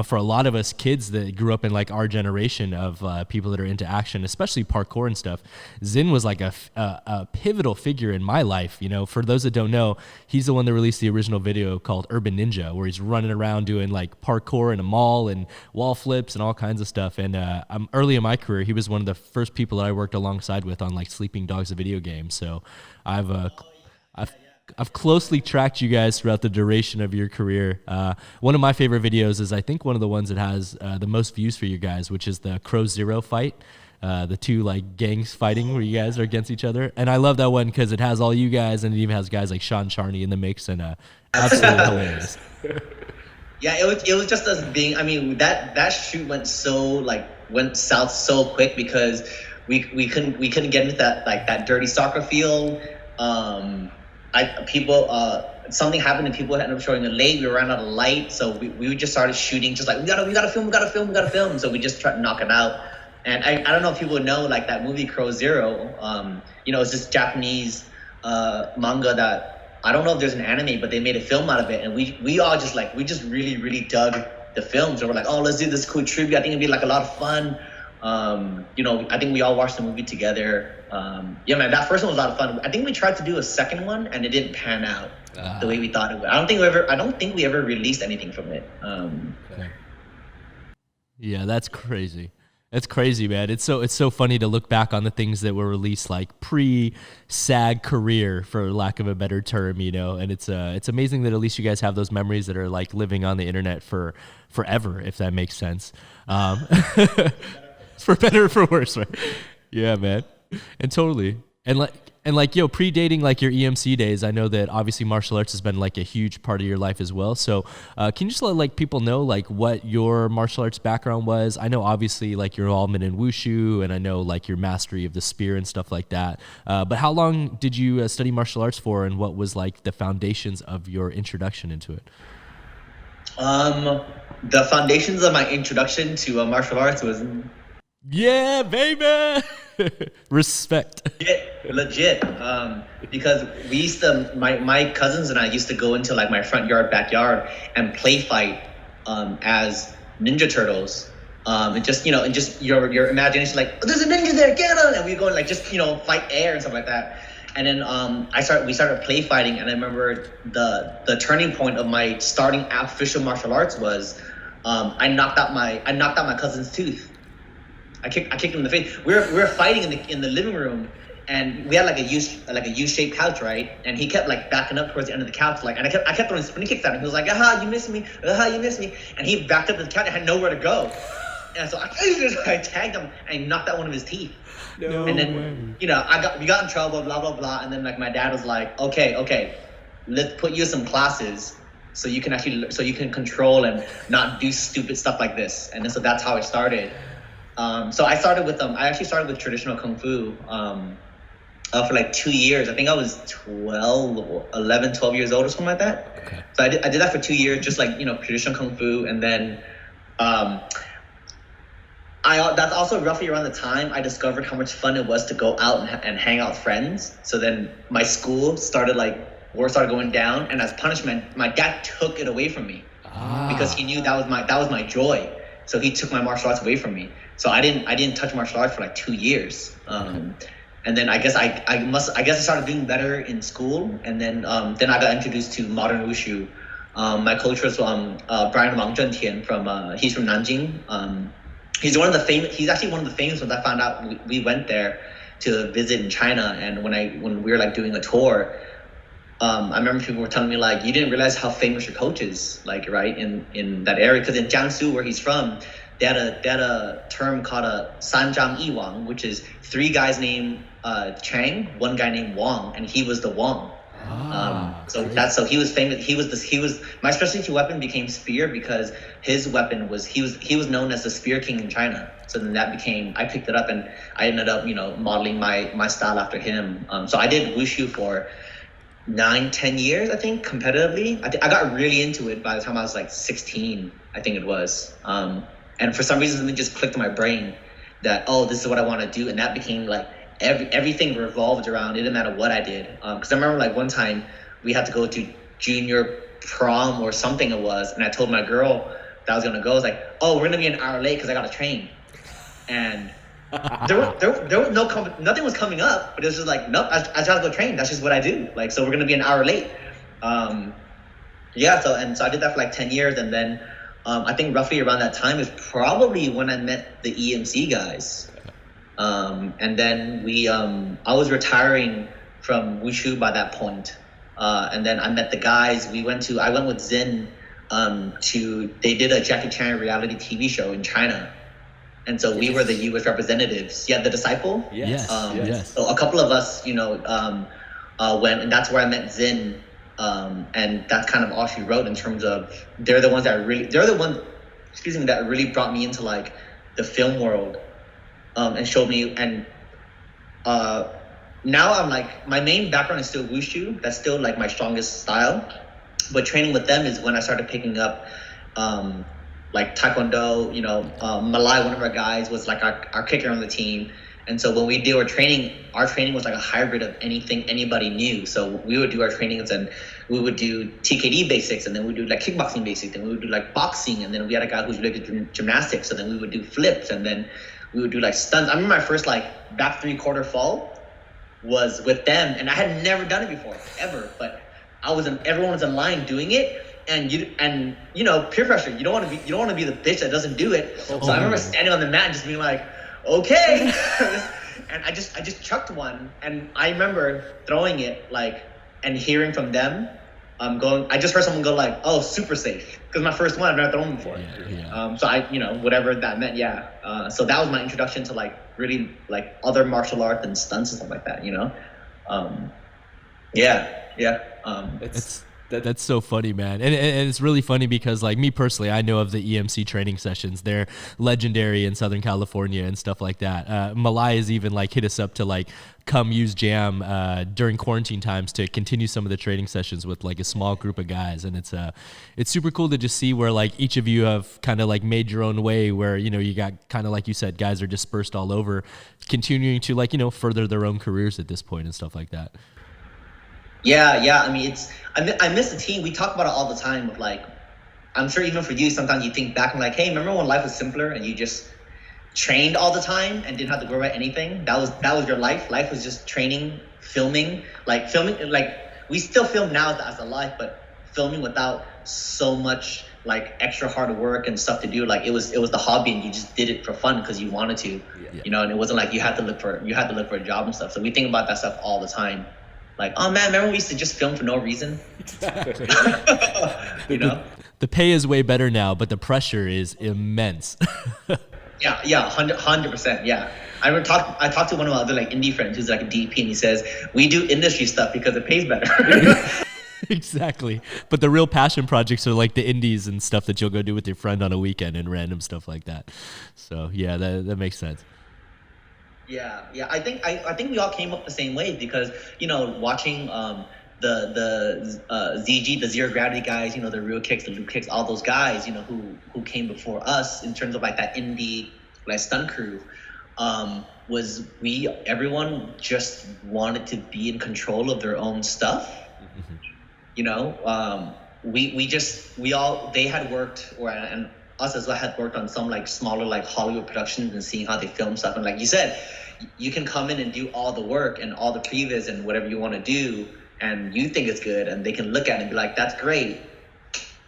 For a lot of us kids that grew up in like our generation of people that are into action, especially parkour and stuff, Zin was like a pivotal figure in my life. For those that don't know, he's the one that released the original video called Urban Ninja, where he's running around doing like parkour in a mall and wall flips and all kinds of stuff. And early in my career, he was one of the first people that I worked alongside with on like Sleeping Dogs, a video game. So I've closely tracked you guys throughout the duration of your career. One of my favorite videos is, I think, one of the ones that has the most views for you guys, which is the Crow Zero fight. The two like gangs fighting where you guys are against each other. And I love that one because it has all you guys, and it even has guys like Sean Charney in the mix, and absolutely hilarious. Yeah, it was just us being. I mean, that shoot went south so quick because we couldn't get into that dirty soccer field. Something happened and people ended up showing it late. We ran out of light, so we just started shooting, just like we gotta film. So we just tried to knock it out. And I don't know if people know, like that movie Crow Zero. It's this Japanese manga that. I don't know if there's an anime, but they made a film out of it, and we all just really, really dug the film. So we're like, oh, let's do this cool tribute. I think it'd be like a lot of fun. I think we all watched the movie together. Man, that first one was a lot of fun. I think we tried to do a second one, and it didn't pan out the way we thought it would. I don't think we ever released anything from it. Okay. Yeah, that's crazy. That's crazy, man. It's so funny to look back on the things that were released like pre-SAG career, for lack of a better term, and it's amazing that at least you guys have those memories that are like living on the internet for forever, if that makes sense. For better or for worse, right? Yeah, man. And totally. And predating like your EMC days, I know that obviously martial arts has been like a huge part of your life as well. So can you just let like people know like what your martial arts background was? I know obviously like your involvement in Wushu, and I know like your mastery of the spear and stuff like that. But how long did you study martial arts for, and what was like the foundations of your introduction into it? The foundations of my introduction to martial arts was... Yeah, baby! Respect. Legit. Because we used to, my cousins and I used to go into like my front yard, backyard, and play fight as Ninja Turtles. And just, you know, and just your imagination, like, oh, there's a ninja there, get him! And we go and like just, you know, fight air and stuff like that. And then we started play fighting, and I remember the turning point of my starting official martial arts was I knocked out my cousin's tooth. I kicked him in the face. We were fighting in the living room, and we had like a U-shaped couch, right? And he kept like backing up towards the end of the couch, like, and I kept throwing spinning kicks at him. He was like, aha, you missed me, you missed me, and he backed up to the couch. I had nowhere to go, and so I tagged him and I knocked out one of his teeth. No and then way. you know we got in trouble, blah blah blah, and then like my dad was like, okay, let's put you in some classes so you can control and not do stupid stuff like this. And then so that's how it started. So I actually started with traditional kung fu for like 2 years. I think I was 12 years old or something like that. Okay. So I did that for 2 years, just like, you know, traditional kung fu, and then that's also roughly around the time I discovered how much fun it was to go out and hang out with friends. So then my school started going down, and as punishment, my dad took it away from me because he knew that was my joy. So he took my martial arts away from me. So I didn't touch martial arts for like 2 years. And then I guess I started doing better in school, and then I got introduced to modern Wushu. My coach was Brian Wong from he's from Nanjing. He's actually one of the famous ones. I found out we went there to visit in China, and when we were like doing a tour, I remember people were telling me like, you didn't realize how famous your coach is, like, right in that area, because in Jiangsu, where he's from, they had a term called a Sanjiang Yi Wang, which is 3 guys named Chang, 1 guy named Wong, and he was the Wong. So he was famous. My specialty weapon became spear because his weapon was he was known as the spear king in China. So then I picked it up, and I ended up, you know, modeling my style after him. So I did Wushu for 9-10 years, I think, competitively. I got really into it by the time I was like 16, I think it was. And for some reason, something just clicked in my brain that, oh, this is what I want to do, and that became like everything revolved around. It didn't matter what I did, because I remember like one time we had to go to junior prom or something it was, and I told my girl that I was gonna go. I was like, oh, we're gonna be an hour late because I gotta train, and there was nothing was coming up, but it was just like, nope, I just gotta go train. That's just what I do. Like, so we're gonna be an hour late. So I did that for like 10 years, and then I think roughly around that time is probably when I met the EMC guys. And then I was retiring from Wushu by that point. And then I met the guys. I went with Zen they did a Jackie Chan reality TV show in China. And so we were the US representatives. Yeah, The Disciple? Yes. Yes. So a couple of us, you know, went, and that's where I met Zen. And that's kind of all she wrote in terms of they're the ones that really brought me into like the film world. And showed me, and now I'm like, my main background is still Wushu. That's still like my strongest style, but training with them is when I started picking up like Taekwondo. You know, Malai, one of our guys, was like our kicker on the team, and so when we do our training was like a hybrid of anything anybody knew. So we would do our trainings, and we would do TKD basics, and then we would do like kickboxing basics, and we would do like boxing, and then we had a guy who's really good at gymnastics, so then we would do flips, and then we would do like stunts. I remember my first like back 3/4 fall was with them, and I had never done it before, ever. But everyone was in line doing it, and you know, peer pressure. You don't want to be the bitch that doesn't do it. So I remember standing on the mat and just being like, okay, and I just chucked one, and I remember throwing it like, and hearing from them, I just heard someone go like, oh, super safe, because my first one I've never thrown before. Yeah. So I, you know, whatever that meant, yeah. So that was my introduction to like really like other martial arts and stunts and stuff like that, you know. That's so funny, man. And it's really funny because, like, me personally, I know of the EMC training sessions. They're legendary in Southern California and stuff like that. Malai has even, like, hit us up to, like, come use Jam during quarantine times to continue some of the training sessions with, like, a small group of guys. And it's super cool to just see where, like, each of you have kind of, like, made your own way where, you know, you got kind of, like you said, guys are dispersed all over, continuing to, like, you know, further their own careers at this point and stuff like that. Yeah. I mean, I miss the team. We talk about it all the time with, like, I'm sure even for you, sometimes you think back and like, hey, remember when life was simpler and you just trained all the time and didn't have to worry about anything? That was your life. Life was just training, filming, like we still film now as a life, but filming without so much like extra hard work and stuff to do. Like it was the hobby and you just did it for fun because you wanted to, you know, and it wasn't like you had to look for a job and stuff. So we think about that stuff all the time. Like, oh man, remember we used to just film for no reason? You know? The pay is way better now, but the pressure is immense. Yeah, 100%. Yeah. I talked to one of my other like indie friends who's like a DP, and he says, we do industry stuff because it pays better. Exactly. But the real passion projects are like the indies and stuff that you'll go do with your friend on a weekend and random stuff like that. So yeah, that makes sense. Yeah. I think we all came up the same way because, you know, watching the ZG, the Zero Gravity guys, you know, the Real Kicks, the Loop Kicks, all those guys, you know, who came before us in terms of like that indie like stunt crew, everyone just wanted to be in control of their own stuff. Mm-hmm. You know, they had worked and us as well had worked on some like smaller like Hollywood productions and seeing how they film stuff. And like you said, you can come in and do all the work and all the previs and whatever you want to do, and you think it's good, and they can look at it and be like, that's great.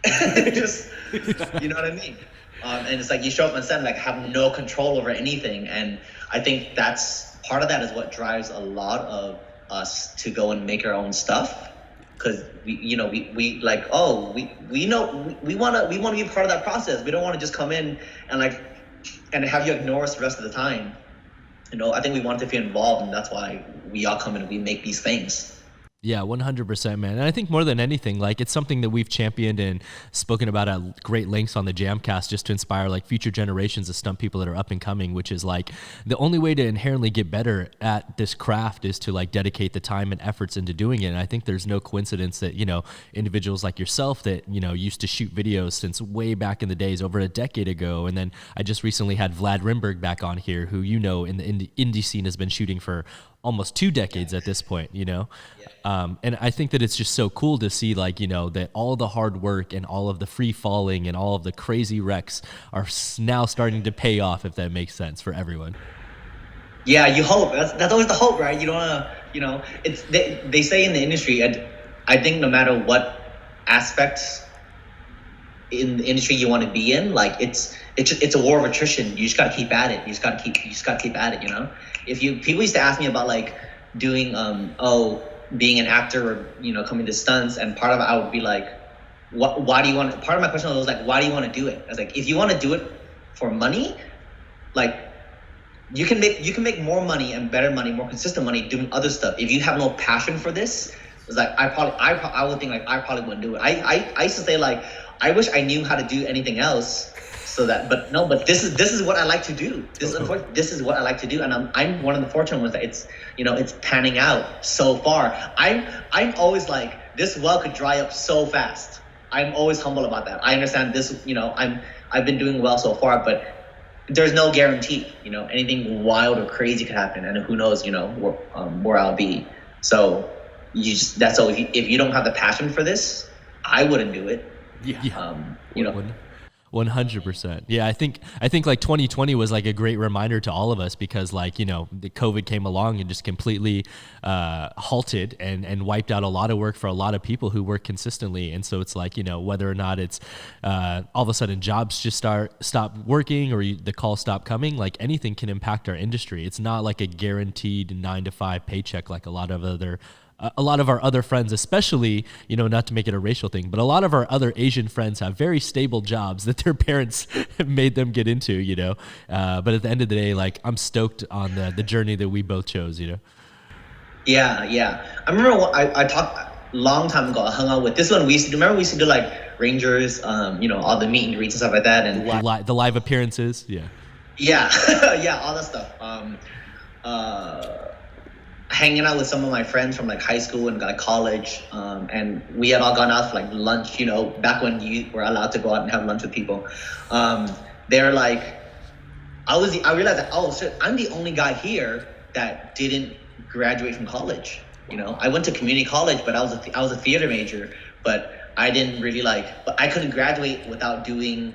Just, you know what I mean? And it's like you show up on set and like have no control over anything. And I think that's part of that is what drives a lot of us to go and make our own stuff. Because we know we want to be part of that process. We don't want to just come in and have you ignore us the rest of the time. You know, I think we want to feel involved, and that's why we all come in and we make these things. Yeah, 100%, man. And I think more than anything, like it's something that we've championed and spoken about at great lengths on the JAMCast just to inspire like future generations of stunt people that are up and coming, which is like the only way to inherently get better at this craft is to like dedicate the time and efforts into doing it. And I think there's no coincidence that, you know, individuals like yourself that, you know, used to shoot videos since way back in the days, over a decade ago. And then I just recently had Vlad Rimberg back on here, who, you know, in the indie scene has been shooting for almost 2 decades at this point, you know? And I think that it's just so cool to see, like, you know, that all the hard work and all of the free falling and all of the crazy wrecks are now starting to pay off, if that makes sense for everyone. Yeah, you hope. That's always the hope, right? You don't want to, you know, they say in the industry, and I think no matter what aspects in the industry you want to be in, like it's a war of attrition. You just got to keep at it. You just got to keep at it, you know? People used to ask me about like doing being an actor or, you know, coming to stunts, and part of it I would be like, why do you want to, part of my question was like, why do you want to do it? I was like, if you want to do it for money, like you can make more money and better money, more consistent money doing other stuff. If you have no passion for this, it's like I would think like I probably wouldn't do it. I used to say like, I wish I knew how to do anything else. So that, but this is what I like to do. This is what I like to do, and I'm one of the fortunate ones that it's panning out so far. I'm always like, this well could dry up so fast. I'm always humble about that. I understand this, you know, I've been doing well so far, but there's no guarantee. You know, anything wild or crazy could happen, and who knows, you know, where I'll be. So that's all. If you don't have the passion for this, I wouldn't do it. Yeah. You know. 100%. Yeah, I think like 2020 was like a great reminder to all of us, because like, you know, the COVID came along and just completely halted and wiped out a lot of work for a lot of people who work consistently. And so it's like, you know, whether or not it's all of a sudden jobs just stop working, or the calls stop coming, like anything can impact our industry. It's not like a guaranteed 9-to-5 paycheck like a lot of our other friends, especially, you know, not to make it a racial thing, but a lot of our other Asian friends have very stable jobs that their parents have made them get into, you know. But at the end of the day, like, I'm stoked on the journey that we both chose, you know. Yeah. I remember I long time ago, I hung out with this one. We used to do. Remember, we used to do like Rangers, you know, all the meet and greets and stuff like that, and the live appearances. Yeah. Yeah, yeah, all that stuff. Hanging out with some of my friends from like high school and like college, and we had all gone out for like lunch. You know, back when you were allowed to go out and have lunch with people. They're like, I realized that, oh shit, I'm the only guy here that didn't graduate from college. You know, I went to community college, but I was a theater major, but I didn't really but I couldn't graduate without doing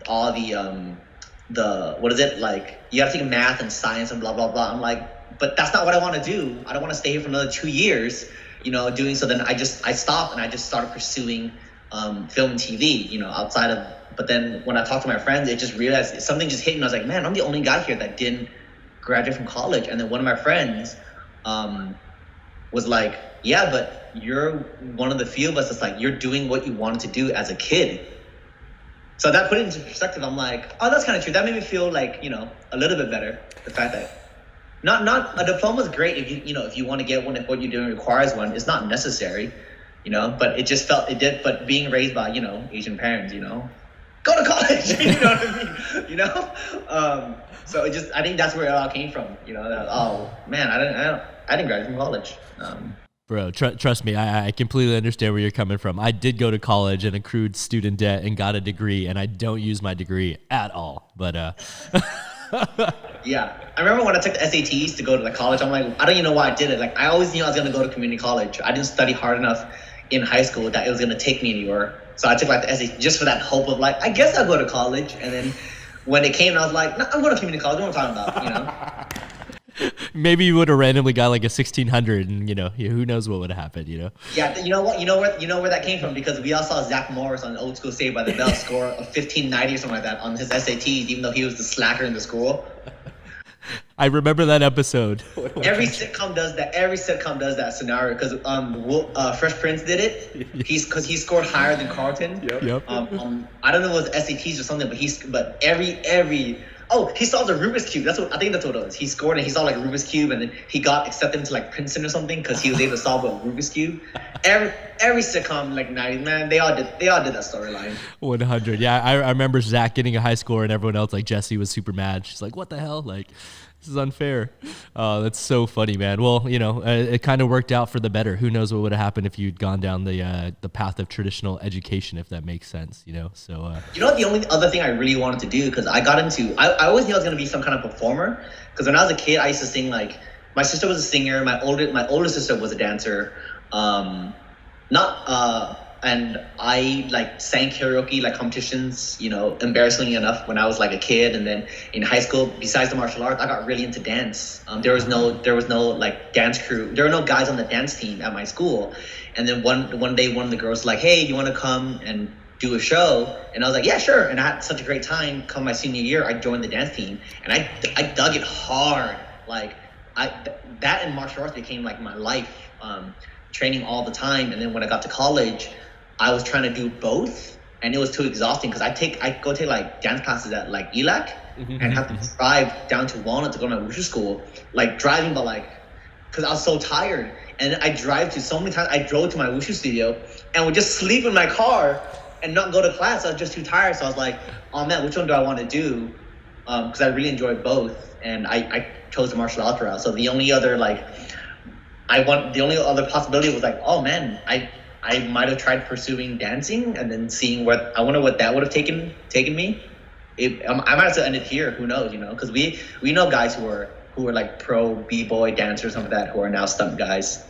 all the what is it, like you have to take math and science and blah blah blah. I'm like, but that's not what I want to do. I don't want to stay here for another 2 years, you know, doing. So then I stopped and I just started pursuing film and TV, you know, outside of. But then when I talked to my friends, it just realized something just hit me. I was like, man, I'm the only guy here that didn't graduate from college. And then one of my friends was like, yeah, but you're one of the few of us that's like, you're doing what you wanted to do as a kid. So that put it into perspective. I'm like, oh, that's kind of true. That made me feel like, you know, a little bit better. The fact that not a diploma is great if if you want to get one, if what you're doing requires one. It's not necessary, you know. But it just felt it did. But being raised by Asian parents, go to college. You know what I mean? You know. So I think that's where it all came from. You know. That, oh man, I didn't graduate from college. Bro, trust me, I completely understand where you're coming from. I did go to college and accrued student debt and got a degree, and I don't use my degree at all. But yeah, I remember when I took the SATs to go to the college. I'm like, I don't even know why I did it. Like, I always knew I was gonna go to community college. I didn't study hard enough in high school that it was gonna take me anywhere. So I took like the SAT just for that hope of like, I guess I'll go to college. And then when it came, I was like, no, I'm going to community college. What am I talking about? Maybe you would have randomly got like a 1600 and who knows what would have happened, Yeah, you know what? You know where that came from, because we all saw Zach Morris on Old School Saved by the Bell score a 1590 or something like that on his SATs, even though he was the slacker in the school. I remember that episode. Every sitcom does that. Every sitcom does that scenario, because Fresh Prince did it. Because he scored higher than Carlton. Yep. I don't know if it was SATs or something, but every he solved a Rubik's Cube. I think that's what it was. He scored and he solved like a Rubik's Cube, and then he got accepted into like Princeton or something because he was able to solve a Rubik's Cube. Every sitcom like 90s, man, they all did that storyline. 100. Yeah, I remember Zach getting a high score and everyone else, like Jessie, was super mad. She's like, "What the hell? Like, this is unfair." That's so funny, man. Well, it kind of worked out for the better. Who knows what would have happened if you'd gone down the path of traditional education, if that makes sense, So the only other thing I really wanted to do, because I always knew I was going to be some kind of performer, because when I was a kid I used to sing. Like, my sister was a singer, my older sister was a dancer, and I like sang karaoke like competitions, embarrassingly enough, when I was like a kid. And then in high school, besides the martial arts, I got really into dance. There was no like dance crew. There were no guys on the dance team at my school. And then one day, one of the girls was like, "Hey, you want to come and do a show?" And I was like, "Yeah, sure." And I had such a great time. Come my senior year, I joined the dance team, and I dug it hard. Like, that and martial arts became like my life. Training all the time. And then when I got to college, I was trying to do both, and it was too exhausting, because I go take like dance classes at like ELAC, and have to drive down to Walnut to go to my Wushu school, like driving, but like, because I was so tired. And I drove to my Wushu studio and would just sleep in my car and not go to class. I was just too tired. So I was like, oh man, which one do I want to do? Because I really enjoyed both, and I chose the martial arts route. So the only other possibility was like, oh man, I might have tried pursuing dancing, and then seeing I wonder what that would have taken me. I might have to end it here. Who knows? Because we know guys who are like pro b-boy dancers, some of that, who are now stunt guys.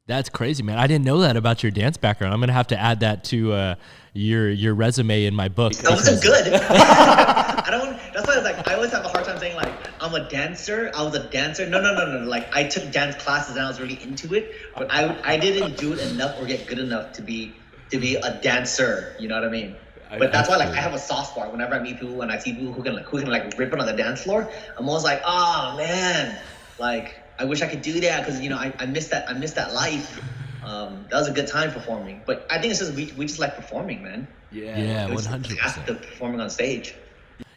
That's crazy, man. I didn't know that about your dance background. I'm gonna have to add that to your resume in my book. That wasn't good. That's why I always have a hard time saying like I'm a dancer. I was a dancer. No. Like, I took dance classes and I was really into it, but I didn't do it enough or get good enough to be a dancer. You know what I mean? But that's why I have a soft spot whenever I meet people and I see people who can rip it on the dance floor. I'm always like, oh man, like, I wish I could do that, because I missed that life. That was a good time performing. But I think it's just we just like performing, man. Yeah, 100%. After performing on stage.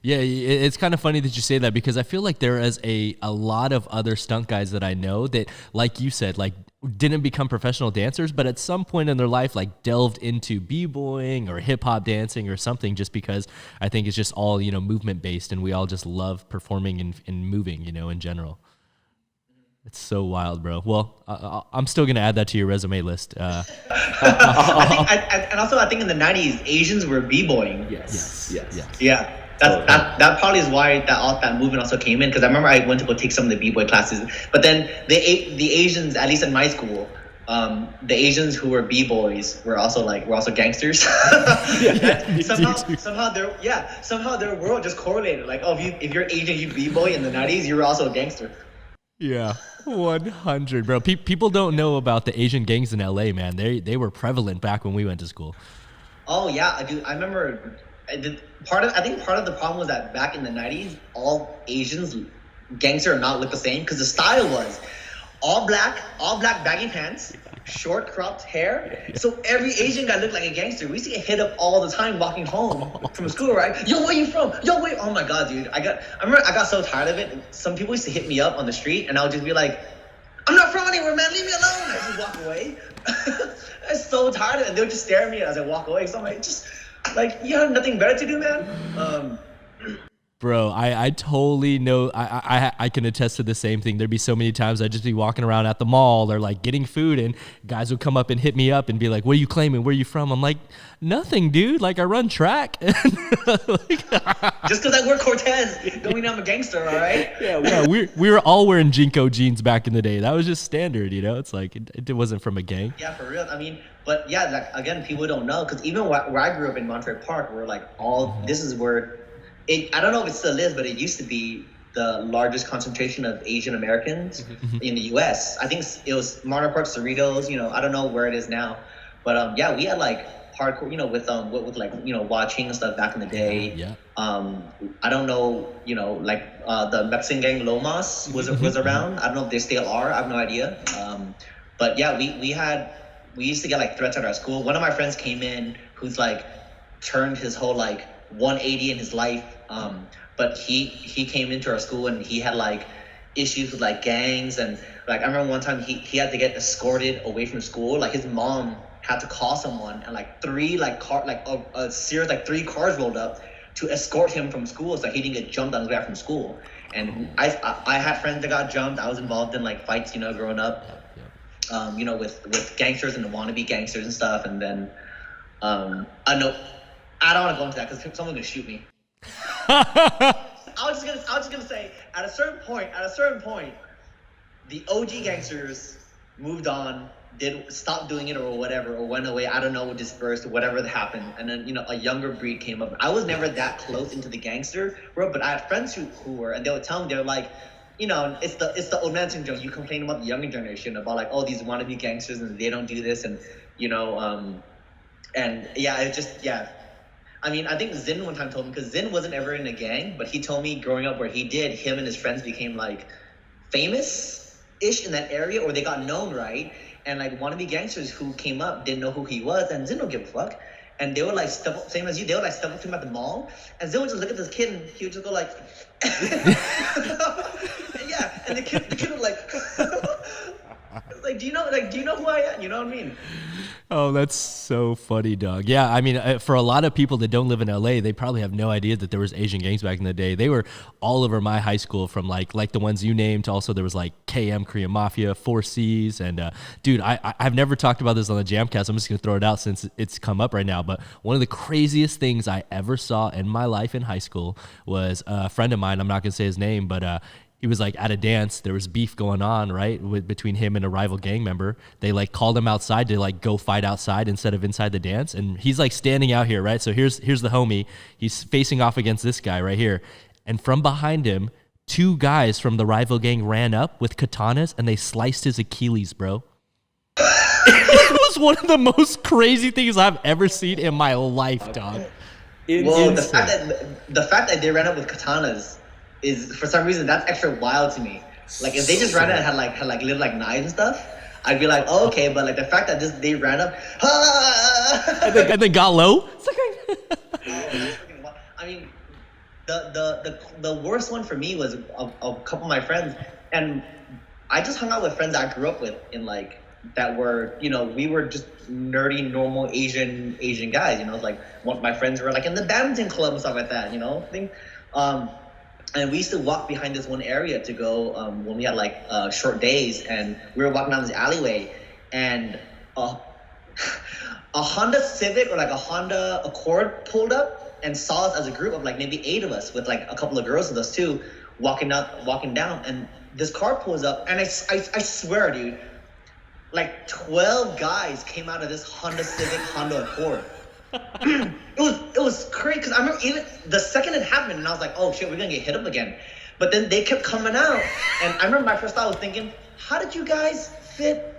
Yeah, it's kind of funny that you say that because I feel like there is a lot of other stunt guys that I know that, like you said, like didn't become professional dancers, but at some point in their life, like delved into b-boying or hip hop dancing or something, just because I think it's just all, you know, movement based, and we all just love performing and moving, you know, in general. It's so wild, bro. Well, I'm still gonna add that to your resume list. And also I think in the 90s, Asians were b-boying. Yes. Yeah. That probably is why that movement also came in, because I remember I went to go take some of the b-boy classes, but then the Asians, at least in my school, the Asians who were b-boys were also gangsters. Somehow their world just correlated. Like, oh, if you're Asian, you b-boy in the 90s, you were also a gangster. Yeah, 100, bro. People don't know about the Asian gangs in LA, man. They were prevalent back when we went to school. Oh yeah, I remember. I think part of the problem was that back in the 90s, all Asians, gangster, not look the same, because the style was all black baggy pants, short cropped hair. So every Asian guy looked like a gangster. We used to get hit up all the time walking home from school, right? Yo, where you from? Yo, wait. Oh my God, dude. I remember I got so tired of it. Some people used to hit me up on the street, and I would just be like, I'm not from anywhere, man. Leave me alone. I just walk away. I was so tired of it, and they would just stare at me as I walk away. So I'm like, you have nothing better to do, man? Bro, I totally know. I can attest to the same thing. There'd be so many times I'd just be walking around at the mall or like getting food, and guys would come up and hit me up and be like, what are you claiming? Where are you from? I'm like, nothing, dude. Like, I run track. Just because I wear Cortez don't mean I'm a gangster, all right? Yeah, we were all wearing Jinko jeans back in the day. That was just standard, you know? It's like, it wasn't from a gang. Yeah, for real. I mean, but yeah, like, again, people don't know, because even where I grew up in Monterey Park, we're like this is where I don't know if it still is, but it used to be the largest concentration of Asian Americans in the U.S. I think it was Monterey Park, Cerritos, you know, I don't know where it is now. But yeah, we had like hardcore, you know, with like, you know, watching and stuff back in the day. Yeah. I don't know, you know, like the Mexican gang Lomas was around. I don't know if they still are. I have no idea. But yeah, we used to get like threats at our school. One of my friends came in who's like turned his whole like 180 in his life. But he came into our school and he had like issues with like gangs, and like I remember one time he had to get escorted away from school. Like his mom had to call someone, and like three cars rolled up to escort him from school so he didn't get jumped on his way back from school. And I had friends that got jumped. I was involved in like fights, you know, growing up, you know, with gangsters and wannabe gangsters and stuff. And then I don't want to go into that because someone's gonna shoot me. I was just gonna say, at a certain point, the OG gangsters moved on, stopped doing it or whatever, or went away. I don't know, dispersed, whatever that happened. And then, you know, a younger breed came up. I was never that close into the gangster world, but I had friends who were, and they would tell me, they're like, you know, it's the old man syndrome. You complain about the younger generation about like, oh, these wannabe gangsters and they don't do this, and you know, and yeah, it's just, yeah. I mean, I think Zin one time told me, because Zin wasn't ever in a gang, but he told me growing up where he did, him and his friends became like famous-ish in that area, or they got known, right? And like wannabe gangsters who came up didn't know who he was, and Zin don't give a fuck. And they would like step up, same as you, they would like step up to him at the mall, and Zin would just look at this kid and he would just go like, yeah, and the kid would like, like, do you know who I am? You know what I mean? Oh, that's so funny, dog. Yeah, I mean, for a lot of people that don't live in LA, they probably have no idea that there was Asian gangs back in the day. They were all over my high school, from like the ones you named to also there was like KM, Korean Mafia, 4Cs, and dude, I've never talked about this on the JAMCast. I'm just gonna throw it out since it's come up right now. But one of the craziest things I ever saw in my life in high school was a friend of mine. I'm not gonna say his name, but he was like at a dance. There was beef going on, right, between him and a rival gang member. They like called him outside to like go fight outside instead of inside the dance. And he's like standing out here, right? So here's the homie. He's facing off against this guy right here. And from behind him, two guys from the rival gang ran up with katanas and they sliced his Achilles, bro. It was one of the most crazy things I've ever seen in my life, dog. Well, the fact that they ran up with katanas is, for some reason, that's extra wild to me. Like, if they just ran out and had little like knives and stuff, I'd be like, oh, okay. But like the fact that they ran up, and then got low. I mean, the worst one for me was a couple of my friends, and I just hung out with friends I grew up with in like that were, you know, we were just nerdy, normal Asian guys, you know, like my friends were like in the badminton club and stuff like that, you know, and we used to walk behind this one area to go when we had like short days, and we were walking down this alleyway, and a Honda Civic or like a Honda Accord pulled up and saw us as a group of like maybe 8 of us with like a couple of girls with us too, walking down, and this car pulls up, and I swear, dude, like 12 guys came out of this Honda Civic, Honda Accord. It was crazy, because I remember even the second it happened, and I was like, oh shit, we're gonna get hit up again. But then they kept coming out, and I remember my first thought was thinking, how did you guys fit?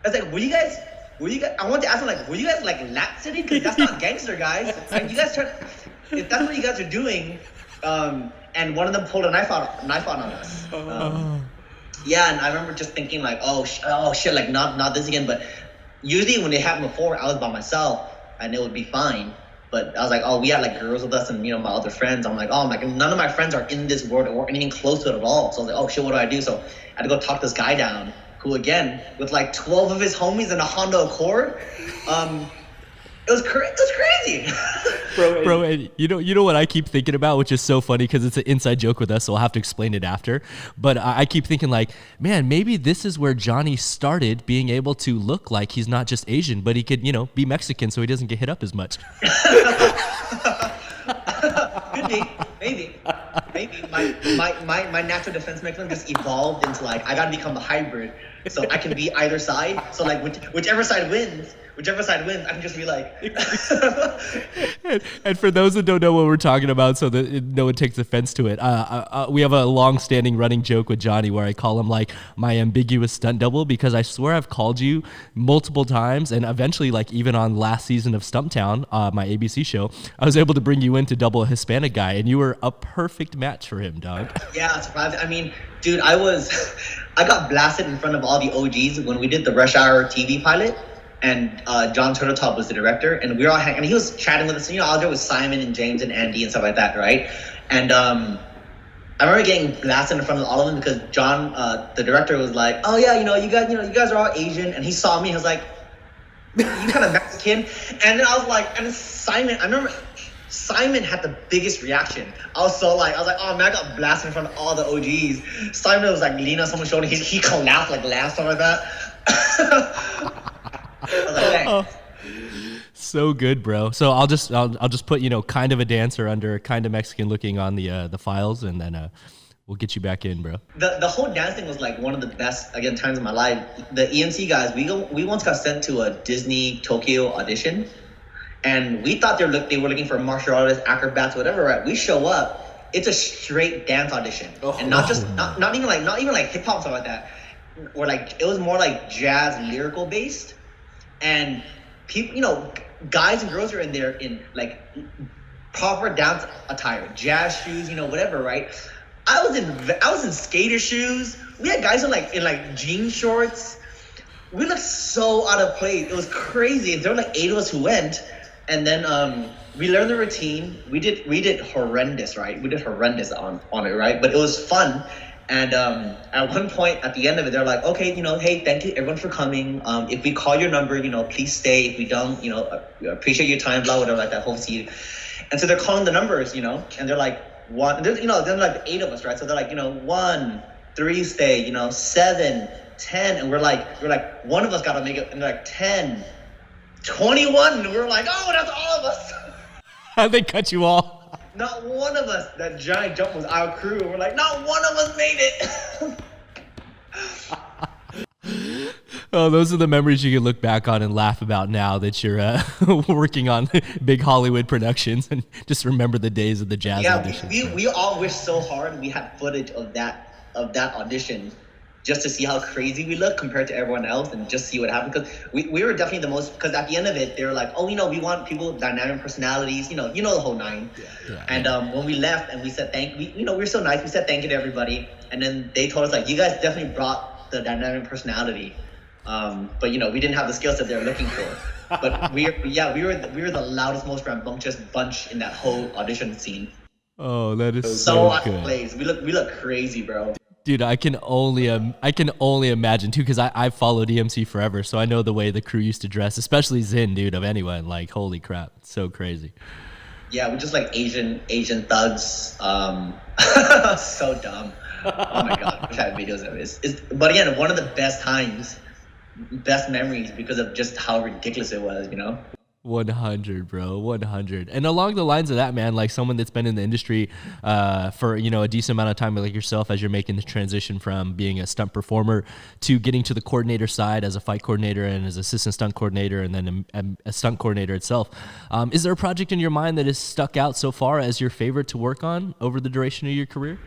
I was like, were you guys? I wanted to ask them, like, were you guys like lap sitting? Because that's not gangster, guys. Like, you guys if that's what you guys are doing, and one of them pulled a knife out on us. Yeah, and I remember just thinking like, oh shit, like not this again. But usually when it happened before, I was by myself and it would be fine. But I was like, oh, we had like girls with us and, you know, my other friends. I'm like, none of my friends are in this world or anything close to it at all. So I was like, oh shit, what do I do? So I had to go talk this guy down, who again, with like 12 of his homies in a Honda Accord. It was crazy. Bro, and you know what I keep thinking about, which is so funny because it's an inside joke with us, so I'll have to explain it after. But I keep thinking like, man, maybe this is where Johnny started being able to look like he's not just Asian, but he could, you know, be Mexican so he doesn't get hit up as much. Could be, maybe. My natural defense mechanism just evolved into like, I gotta become a hybrid, so I can be either side. So like whichever side wins, I can just be like. and for those that don't know what we're talking about, so that no one takes offense to it, we have a long-standing running joke with Johnny where I call him like my ambiguous stunt double, because I swear I've called you multiple times, and eventually, like even on last season of Stumptown, my ABC show, I was able to bring you in to double a Hispanic guy, and you were a perfect match for him, dog. Yeah, surprised. I mean, dude, I got blasted in front of all the OGs when we did the Rush Hour TV pilot. And John Turtletop was the director, and we were all hanging, and he was chatting with us. You know, I was there with Simon and James and Andy and stuff like that, right? And I remember getting blasted in front of all of them because John, the director, was like, "Oh yeah, you guys are all Asian," and he saw me. He was like, "You kind of Mexican," and then I was like, and then Simon, I remember Simon had the biggest reaction. I was like, oh man, I got blasted in front of all the OGs. Simon was like leaning on someone's shoulder. He laughed something like that. Oh, so good, bro. So I'll just put, you know, kind of a dancer under kind of Mexican looking on the files, and then we'll get you back in, bro. The whole dance thing was like one of the best times of my life. The EMC guys, we once got sent to a Disney Tokyo audition, and we thought they were looking for martial artists, acrobats, whatever. Right? We show up, it's a straight dance audition, and not even like hip hop stuff like that, or like it was more like jazz lyrical based. And people, you know, guys and girls are in there in like proper dance attire, jazz shoes, you know, whatever, right? I was in skater shoes. We had guys in like jean shorts. We looked so out of place. It was crazy. There were like 8 of us who went, and then we learned the routine. We did horrendous, right? We did horrendous on it, right? But it was fun. And at one point, at the end of it, they're like, okay, you know, hey, thank you everyone for coming. If we call your number, you know, please stay. If we don't, you know, appreciate your time, blah, whatever, like that, hope to see you. And so they're calling the numbers, you know, and they're like, there's like 8 of us, right? So they're like, you know, 1, 3 stay, you know, 7, 10. And we're like, one of us got to make it. And they're like 10, 21. And we're like, oh, that's all of us. How'd they cut you all? Not one of us, that giant jump was our crew. We're like, not one of us made it. Oh, those are the memories you can look back on and laugh about now that you're working on big Hollywood productions, and just remember the days of the jazz auditions. We all wish so hard we had footage of that audition, just to see how crazy we look compared to everyone else, and just see what happened. Because we were definitely the most, because at the end of it, they were like, oh, you know, we want people with dynamic personalities, you know the whole nine. Yeah. And when we left and we said we were so nice, we said thank you to everybody. And then they told us like, you guys definitely brought the dynamic personality. But you know, we didn't have the skills that they were looking for. But we were the loudest, most rambunctious bunch in that whole audition scene. Oh, that is So so on good. plays, we look crazy, bro. Dude, I can only imagine too, because I've followed EMC forever, so I know the way the crew used to dress, especially Zin, dude, of anyone. Like, holy crap, it's so crazy. Yeah, we're just like Asian thugs. So dumb. Oh my god, I wish I had videos of it. But again, one of the best memories because of just how ridiculous it was, you know? 100, bro, 100. And along the lines of that, man, like someone that's been in the industry for, you know, a decent amount of time, like yourself, as you're making the transition from being a stunt performer to getting to the coordinator side as a fight coordinator and as assistant stunt coordinator and then a stunt coordinator itself. Is there a project in your mind that has stuck out so far as your favorite to work on over the duration of your career?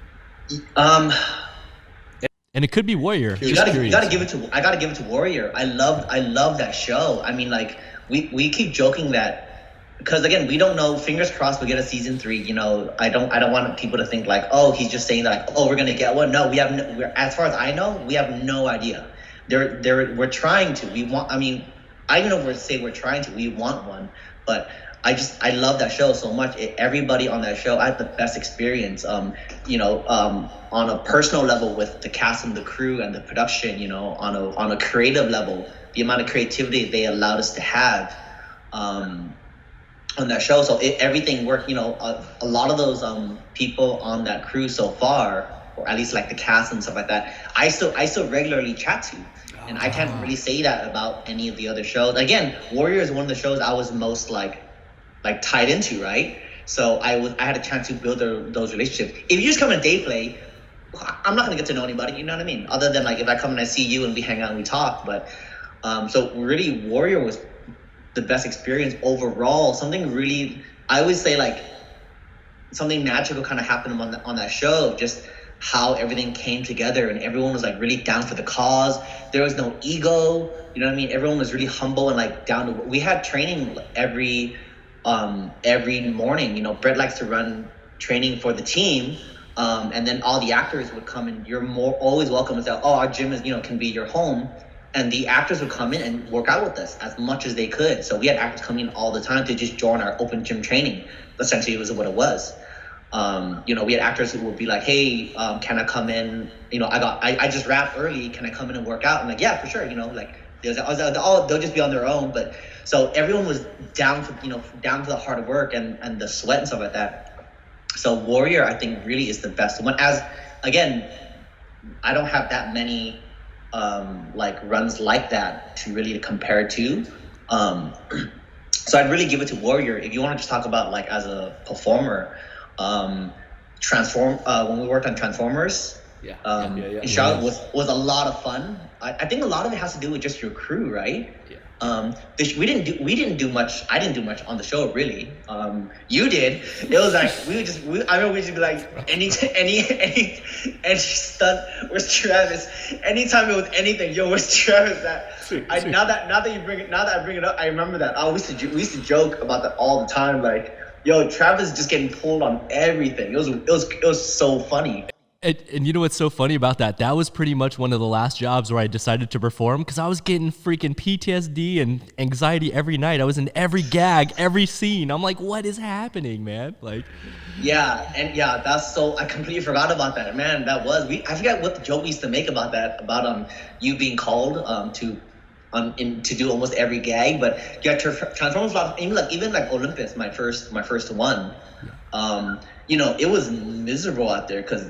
And it could be Warrior. I gotta give it to Warrior. I love that show. I mean, like, we keep joking that, because again, we don't know. Fingers crossed we get a season 3. You know, I don't want people to think like, oh, he's just saying that, like, oh, we're gonna get one. No, as far as I know, we have no idea. We're trying to. We want. I mean, I don't know if we're trying to. We want one, but I love that show so much. Everybody on that show, I had the best experience. You know, on a personal level with the cast and the crew and the production. You know, on a creative level, the amount of creativity they allowed us to have on that show. So everything worked. You know, a lot of those people on that crew so far, or at least like the cast and stuff like that, I still regularly chat to. And I can't really say that about any of the other shows. Again, Warrior is one of the shows I was most like tied into, right? So I had a chance to build those relationships. If you just come and day play, I'm not gonna get to know anybody, you know what I mean? Other than like if I come and I see you and we hang out and we talk. But so really, Warrior was the best experience overall. Something really, I always say, like, something magical kind of happened on that show. Just how everything came together and everyone was like really down for the cause. There was no ego, you know what I mean? Everyone was really humble and like down to. We had training every morning. You know, Brett likes to run training for the team, and then all the actors would come, and you're always welcome to say, oh, our gym is, you know, can be your home. And the actors would come in and work out with us as much as they could. So we had actors coming in all the time to just join our open gym training. Essentially, it was what it was. You know, we had actors who would be like, hey, can I come in? You know, I just wrapped early. Can I come in and work out? I'm like, yeah, for sure. You know, like they'll just be on their own. But so everyone was down for, you know, down to the hard work and the sweat and stuff like that. So Warrior, I think, really is the best one. As again, I don't have that many like runs like that to really compare to. So I'd really give it to Warrior. If you want to just talk about like as a performer, when we worked on Transformers, in Charlotte was a lot of fun. I think a lot of it has to do with just your crew, right? We didn't do much. I didn't do much on the show, really. You did. It was like I remember we'd just be like any stunt. Where's Travis? Anytime it was anything, yo, where's Travis at? Now that I bring it up, I remember that. We used to joke about that all the time, like, yo, Travis just getting pulled on everything. It was so funny. And you know what's so funny about that? That was pretty much one of the last jobs where I decided to perform, because I was getting freaking PTSD and anxiety every night. I was in every gag, every scene. I'm like, what is happening, man? Like, that's so. I completely forgot about that, man. I forgot what the joke we used to make about that, about you being called to do almost every gag. But yeah, Transformers, even like Olympus, my first one. You know, it was miserable out there because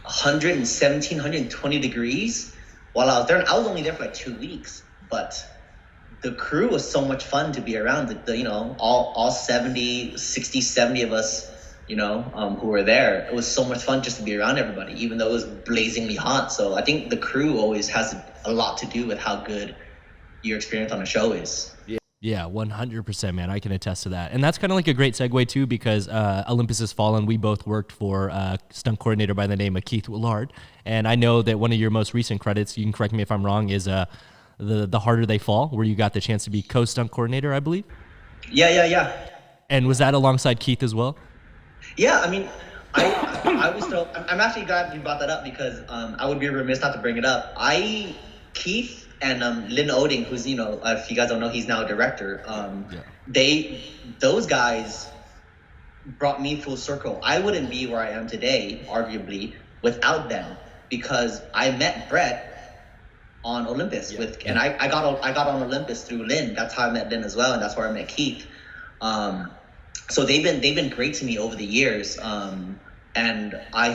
117, 120 degrees while I was there. And I was only there for like 2 weeks, but the crew was so much fun to be around. You know, all 70 of us, you know, who were there. It was so much fun just to be around everybody, even though it was blazingly hot. So I think the crew always has a lot to do with how good your experience on a show is. Yeah, 100%, man. I can attest to that. And that's kind of like a great segue, too, because Olympus Has Fallen, we both worked for a stunt coordinator by the name of Keith Willard. And I know that one of your most recent credits, you can correct me if I'm wrong, is the Harder They Fall, where you got the chance to be co-stunt coordinator, I believe? Yeah. And was that alongside Keith as well? Yeah, I mean, I'm actually glad you brought that up, because I would be remiss not to bring it up. Keith and Lynn Oding, who's, you know, if you guys don't know, he's now a director. Those guys brought me full circle. I wouldn't be where I am today, arguably, without them, because I met Brett on Olympus and I got on Olympus through Lynn. That's how I met Lynn as well, and that's where I met Keith. So they've been great to me over the years. And I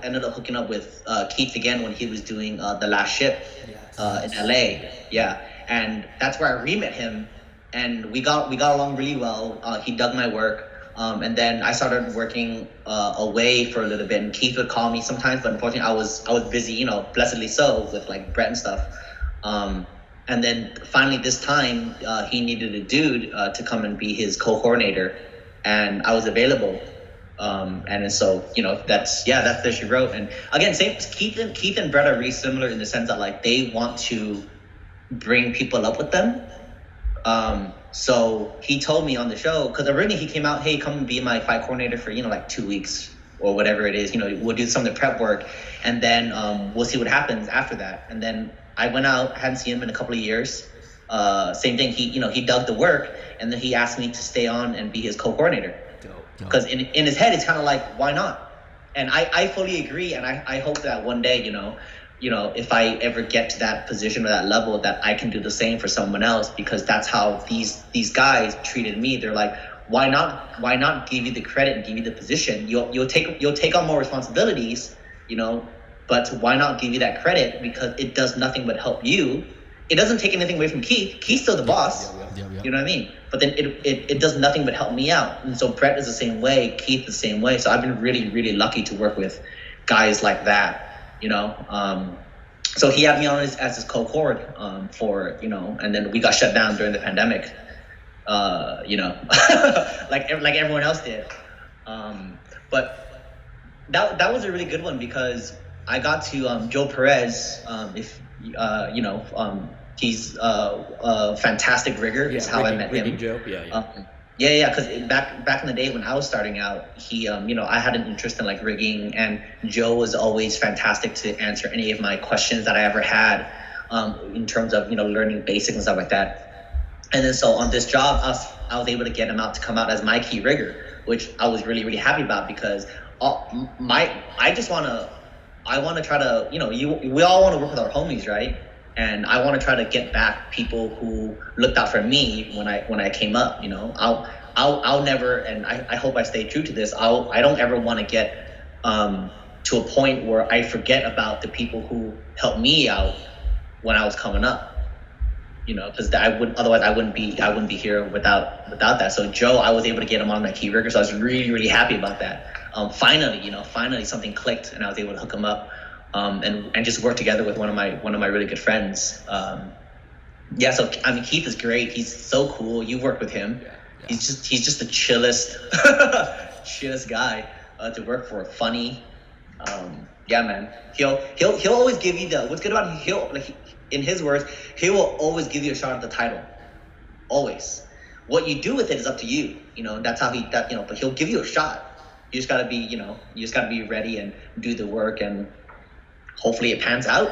ended up hooking up with Keith again when he was doing The Last Ship in LA. Yeah, and that's where I re-met him, and we got along really well. He dug my work. And then I started working away for a little bit, and Keith would call me sometimes, but unfortunately I was busy, blessedly so, with like Brett and stuff. And then finally this time he needed a dude to come and be his co-coordinator, and I was available. And so that's that she wrote. And again, same Keith and Brett are really similar in the sense that like they want to bring people up with them. So he told me on the show, because originally he came out, hey, come and be my fight coordinator for, like 2 weeks or whatever it is, we'll do some of the prep work, and then we'll see what happens after that. And then I went out, hadn't seen him in a couple of years. Same thing, he dug the work, and then he asked me to stay on and be his co-coordinator. Because in his head, it's kind of like, why not? And I fully agree, and I hope that one day, if I ever get to that position or that level, that I can do the same for someone else, because that's how these guys treated me. They're like, why not give you the credit and give you the position? You'll take on more responsibilities, but why not give you that credit, because it does nothing but help you. It doesn't take anything away from Keith. Keith's still the boss. Yeah. You know what I mean? But then it does nothing but help me out. And so Brett is the same way, Keith the same way. So I've been really, really lucky to work with guys like that. So he had me on as his co-cord for, and then we got shut down during the pandemic, like everyone else did. But that was a really good one, because I got to Joe Perez, he's a fantastic rigger. Is how I met him. Joe. Because back in the day when I was starting out, he, I had an interest in like rigging, and Joe was always fantastic to answer any of my questions that I ever had, in terms of, learning basics and stuff like that. And then so on this job, I was able to get him out to come out as my key rigger, which I was really, really happy about, because I want to try to, we all want to work with our homies, right? And I want to try to get back people who looked out for me when I came up. I'll never, and I hope I stay true to this. I don't ever want to get to a point where I forget about the people who helped me out when I was coming up. Because otherwise I wouldn't be here without that. So Joe, I was able to get him on my key rigger, so I was really, really happy about that. Finally something clicked, and I was able to hook him up. And just work together with one of my really good friends. So I mean, Keith is great. He's so cool. You've worked with him. Yeah. He's just the chillest guy to work for. Funny. Man. He'll always give you what's good about him. In his words, he will always give you a shot at the title. Always. What you do with it is up to you. That's how but he'll give you a shot. You just gotta be ready and do the work, and hopefully it pans out.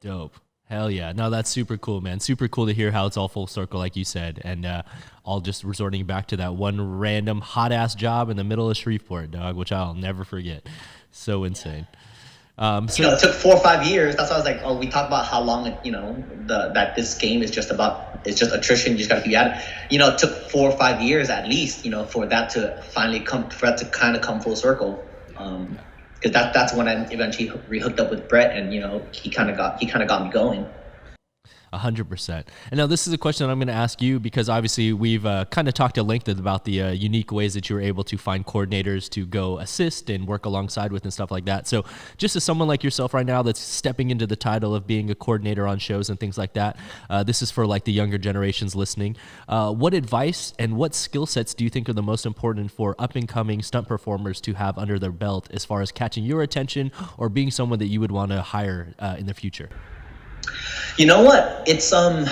Dope. Hell yeah. No, that's super cool, man. Super cool to hear how it's all full circle, like you said, and all just resorting back to that one random hot ass job in the middle of Shreveport, dog, which I'll never forget. So insane. It took 4 or 5 years. That's why I was like, we talk about how long that this game is just attrition. You just got to keep at it. It took 4 or 5 years at least, for that to finally kind of come full circle. Because that's when I eventually rehooked up with Brett, and he kind of got me going. 100%. And now this is a question that I'm going to ask you, because obviously we've kind of talked at length about the unique ways that you were able to find coordinators to go assist and work alongside with and stuff like that. So just as someone like yourself right now that's stepping into the title of being a coordinator on shows and things like that, this is for like the younger generations listening. What advice and what skill sets do you think are the most important for up and coming stunt performers to have under their belt as far as catching your attention or being someone that you would want to hire in the future? You know what? It's you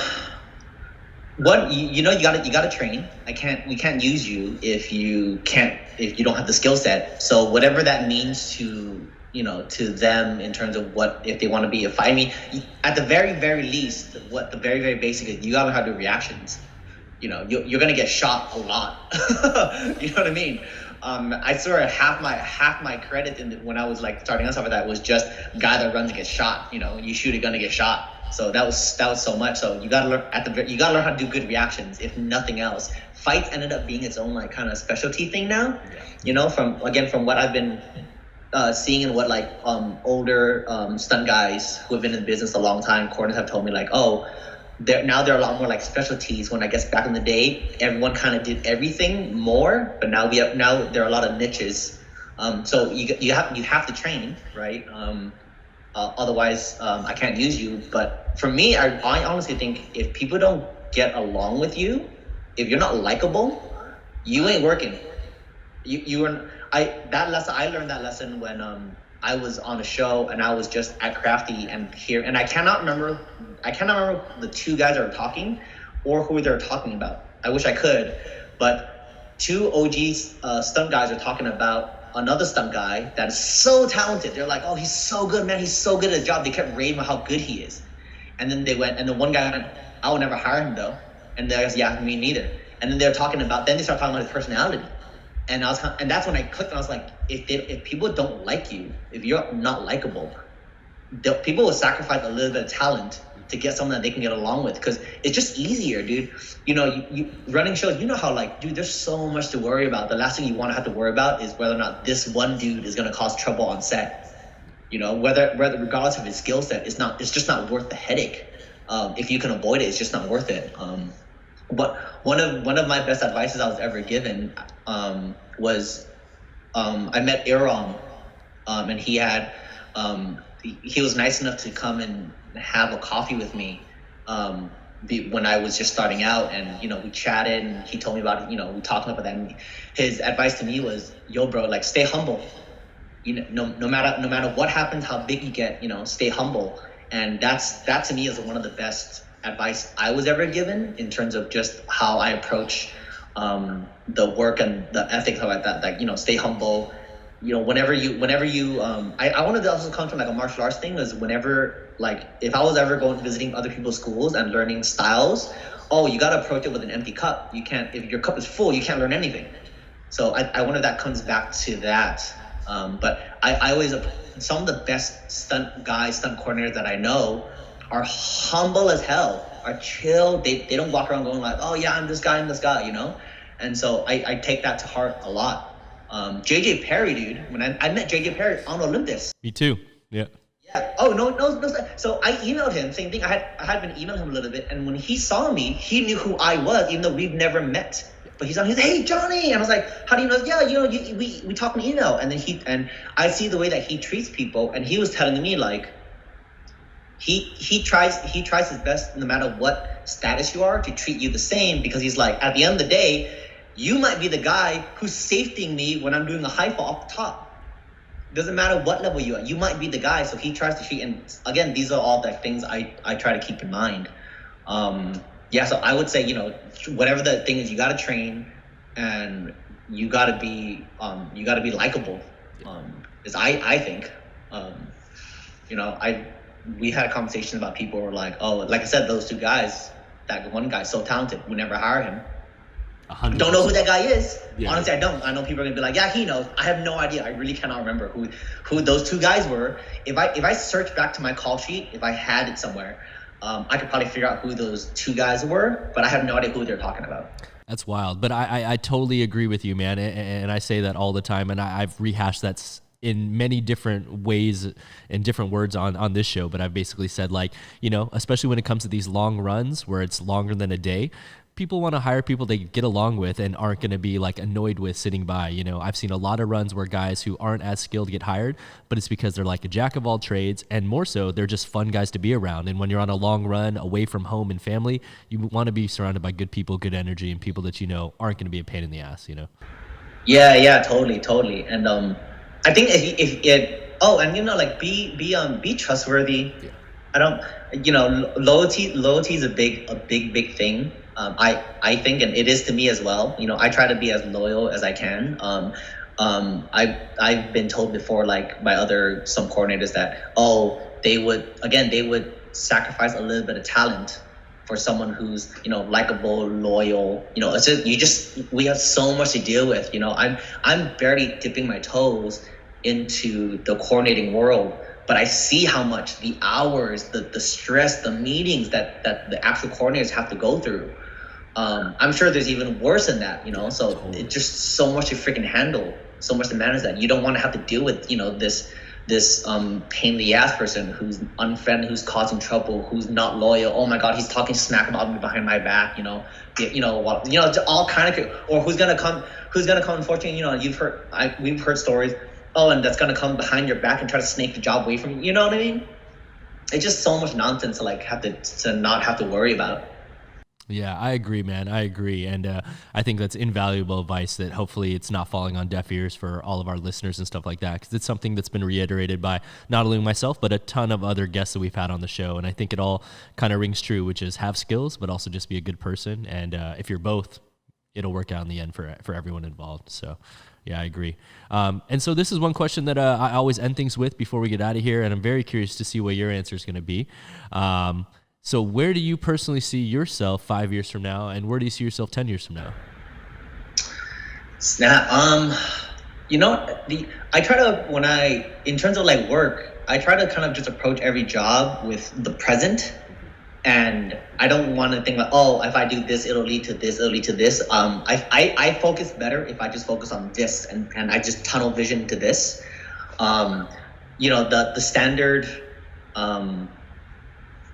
gotta train. We can't use you if you don't have the skill set. So whatever that means to them in terms of if they want to be at the very, very least, the very, very basic is you gotta know how to do reactions. you're gonna get shot a lot. You know what I mean? I swear half my credit when I was like starting out stuff like that was just guy that runs and gets shot. You shoot a gun to get shot. So that was so much. So you gotta learn how to do good reactions, if nothing else. Fights ended up being its own like kind of specialty thing now. From what I've been seeing and what like older stunt guys who have been in the business a long time, coordinators have told me like, there are a lot more like specialties. When I guess back in the day, everyone kind of did everything more, but now there are a lot of niches. So you have to train, right? Otherwise, I can't use you. But for me, I honestly think if people don't get along with you, if you're not likable, you ain't working. I learned that lesson when I was on a show and I was just at Crafty and I cannot remember the two guys that were talking or who they were talking about. I wish I could, but two OG stunt guys are talking about another stunt guy that is so talented. They're like, oh, he's so good, man. He's so good at his job. They kept raving about how good he is. And then they went, and the one guy went, I would never hire him though. And they was, yeah, me neither. And then they started talking about his personality. And that's when I clicked and I was like, if people don't like you, if you're not likable, people will sacrifice a little bit of talent to get someone that they can get along with, because it's just easier, dude. You running shows, how like, dude, there's so much to worry about. The last thing you want to have to worry about is whether or not this one dude is going to cause trouble on set. Whether regardless of his skill set, it's just not worth the headache. If you can avoid it, it's just not worth it. But one of my best advices I was ever given was I met Iram, and he was nice enough to come and have a coffee with me when I was just starting out, and we chatted and he told me about it, we talked about that, and his advice to me was, yo bro, like stay humble, no matter what happens, how big you get, stay humble. And that to me is one of the best advice I was ever given in terms of just how I approach the work and the ethics like that. Like, stay humble. Whenever you I wanted to also come from like a martial arts thing, was whenever, like, if I was ever visiting other people's schools and learning styles, you got to approach it with an empty cup. You can't, if your cup is full, you can't learn anything. So I wonder if that comes back to that. But I always, some of the best stunt coordinators that I know are humble as hell, are chill. They don't walk around going like, oh yeah, I'm this guy, And so I take that to heart a lot. JJ Perry, dude, when I met JJ Perry on Olympus. Me too. Yeah. Yeah. Oh, no. So I emailed him, same thing. I had been emailing him a little bit, and when he saw me, he knew who I was, even though we've never met. But he's like, hey Johnny, and I was like, how do you know? Yeah, we talk on email, and then I see the way that he treats people, and he was telling me like, he tries his best, no matter what status you are, to treat you the same, because he's like, at the end of the day, you might be the guy who's safetying me when I'm doing a high fall off the top. Doesn't matter what level you are, you might be the guy. So he tries to treat, and again, these are all the things I try to keep in mind. So I would say, whatever the thing is, you got to train, and you got to be likable. Is I think, we had a conversation about people who were like, oh, like I said, those two guys, that one guy so talented, we never hire him. 100%. Don't know who that guy is. Yeah. Honestly, I don't. I know people are gonna be like, yeah, he knows. I have no idea. I really cannot remember who those two guys were. If I search back to my call sheet, if I had it somewhere, I could probably figure out who those two guys were, but I have no idea who they're talking about. That's wild. But I totally agree with you, man. And I say that all the time, and I've rehashed that in many different ways and different words on this show. But I've basically said, like, especially when it comes to these long runs where it's longer than a day, people want to hire people they get along with and aren't going to be like annoyed with sitting by. I've seen a lot of runs where guys who aren't as skilled get hired, but it's because they're like a jack of all trades, and more so, they're just fun guys to be around. And when you're on a long run away from home and family, you want to be surrounded by good people, good energy, and people that aren't going to be a pain in the ass. Yeah, totally. And I think be trustworthy. Yeah. I don't, loyalty is a big thing. I think, and it is to me as well. I try to be as loyal as I can. I've been told before, like by some coordinators, that they would sacrifice a little bit of talent for someone who's, you know, likable, loyal. You know, it's just we have so much to deal with. You know, I'm barely dipping my toes into the coordinating world, but I see how much the hours, the stress, the meetings that the actual coordinators have to go through. I'm sure there's even worse than that, you know. So it's just so much to freaking handle, so much to manage that you don't want to have to deal with, you know, this pain in the ass person who's unfriendly, who's causing trouble, who's not loyal. Oh my God, he's talking smack about me behind my back, you know. All kind of, or who's gonna come. Unfortunately, you know, we've heard stories. Oh, and that's gonna come behind your back and try to snake the job away from you. You know what I mean? It's just so much nonsense to like to not have to worry about. Yeah, I agree, man. I agree. And I think that's invaluable advice that hopefully it's not falling on deaf ears for all of our listeners and stuff like that, because it's something that's been reiterated by not only myself, but a ton of other guests that we've had on the show. And I think it all kind of rings true, which is have skills, but also just be a good person. And if you're both, it'll work out in the end for everyone involved. So yeah, I agree. And so this is one question that I always end things with before we get out of here. And I'm very curious to see what your answer is going to be. So where do you personally see yourself 5 years from now, and where do you see yourself 10 years from now? Snap. You know, I try to, in terms of like work, I try to kind of just approach every job with the present, and I don't want to think like, oh, if I do this, it'll lead to this, it'll lead to this. I focus better if I just focus on this and I just tunnel vision to this. You know, the standard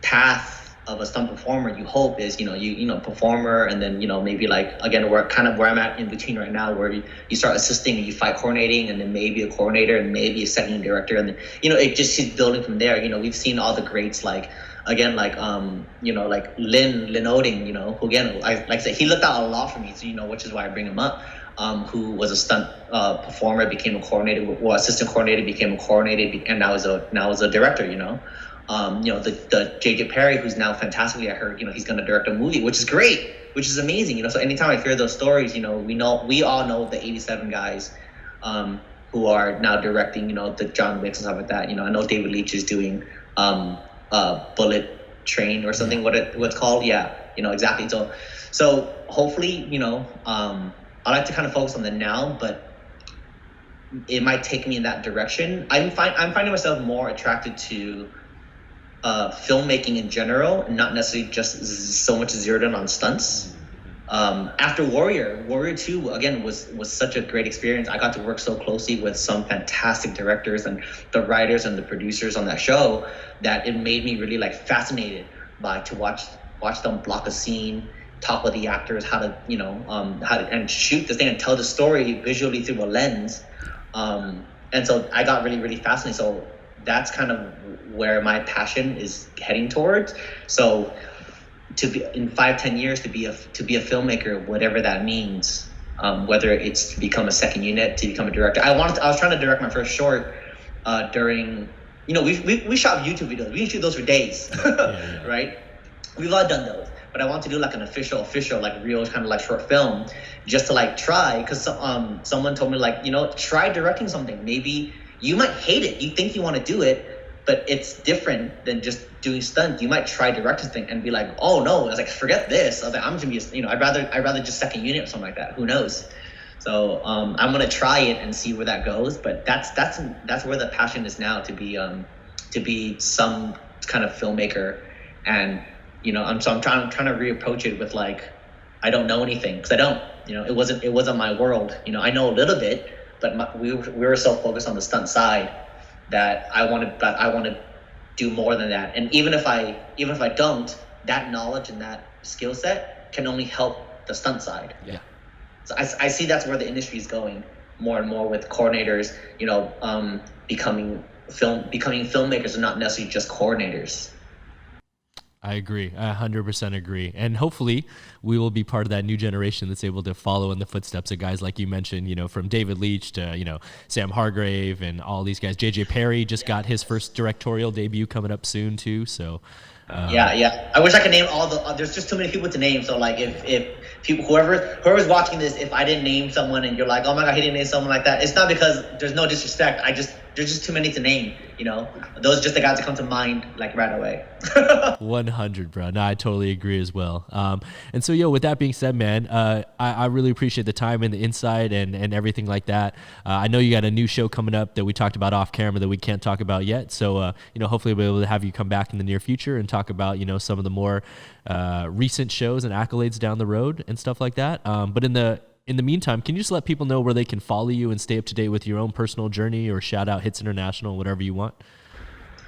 path of a stunt performer, you hope is, you know, performer, and then, you know, maybe like, again, where I'm at in between right now, where you start assisting and you fight coordinating, and then maybe a coordinator and maybe a second director, and then, you know, it just keeps building from there. You know, we've seen all the greats, like, again, like, you know, like Lynn Oding, you know, who, again, like I said, he looked out a lot for me, so, you know, which is why I bring him up, who was a stunt performer, became a coordinator, or assistant coordinator, became a coordinator, and now is a director, you know. You know, the JJ Perry, who's now fantastically, I heard, you know, he's going to direct a movie, which is great, which is amazing, you know. So anytime I hear those stories, you know, we all know the 87 guys who are now directing, you know, the John Wicks and stuff like that. You know, I know David Leitch is doing Bullet Train or something, what's called. Yeah, you know, exactly. So hopefully, you know, I like to kind of focus on the now, but it might take me in that direction. I'm finding myself more attracted to filmmaking in general, not necessarily just so much zeroed in on stunts. After Warrior 2, again, was such a great experience. I got to work so closely with some fantastic directors and the writers and the producers on that show that it made me really like fascinated to watch them block a scene, talk with the actors, how to, you know, and shoot this thing and tell the story visually through a lens. And so I got really, really fascinated. So that's kind of where my passion is heading towards. So to be in 5-10 years to be a filmmaker, whatever that means, whether it's to become a second unit, to become a director. I was trying to direct my first short during, you know, we shot YouTube videos. We can shoot those for days, yeah. Right? We've all done those, but I want to do like an official, like real kind of like short film, just to like try, because someone told me, like, you know, try directing something. Maybe you might hate it. You think you want to do it, but it's different than just doing stunt. You might try directing thing and be like, oh no, I was like, forget this. I was like, I'm gonna be, you know, I'd rather just second unit or something like that. Who knows? So I'm gonna try it and see where that goes. But that's where the passion is now, to be some kind of filmmaker. And, you know, I'm trying to reapproach it with like, I don't know anything, because I don't. You know, it wasn't my world. You know, I know a little bit, but we were so focused on the stunt side that I want to do more than that. And even if I don't, that knowledge and that skill set can only help the stunt side. Yeah. So I see that's where the industry is going more and more, with coordinators, you know, becoming filmmakers and not necessarily just coordinators. I agree. I 100% agree. And hopefully we will be part of that new generation that's able to follow in the footsteps of guys like you mentioned, you know, from David Leitch to, you know, Sam Hargrave and all these guys. JJ Perry just got his first directorial debut coming up soon too. So yeah. I wish I could name all there's just too many people to name. So like if people, whoever's watching this, if I didn't name someone and you're like, oh my God, he didn't name someone like that, it's not because there's no disrespect. there's just too many to name. Those are just the guys that come to mind like right away. 100, bro. No, I totally agree as well. And so, with that being said, man, I really appreciate the time and the insight and everything like that. I know you got a new show coming up that we talked about off camera that we can't talk about yet. So, hopefully we'll be able to have you come back in the near future and talk about, some of the more recent shows and accolades down the road and stuff like that. But in the meantime, can you just let people know where they can follow you and stay up to date with your own personal journey, or shout out Hitz International, whatever you want?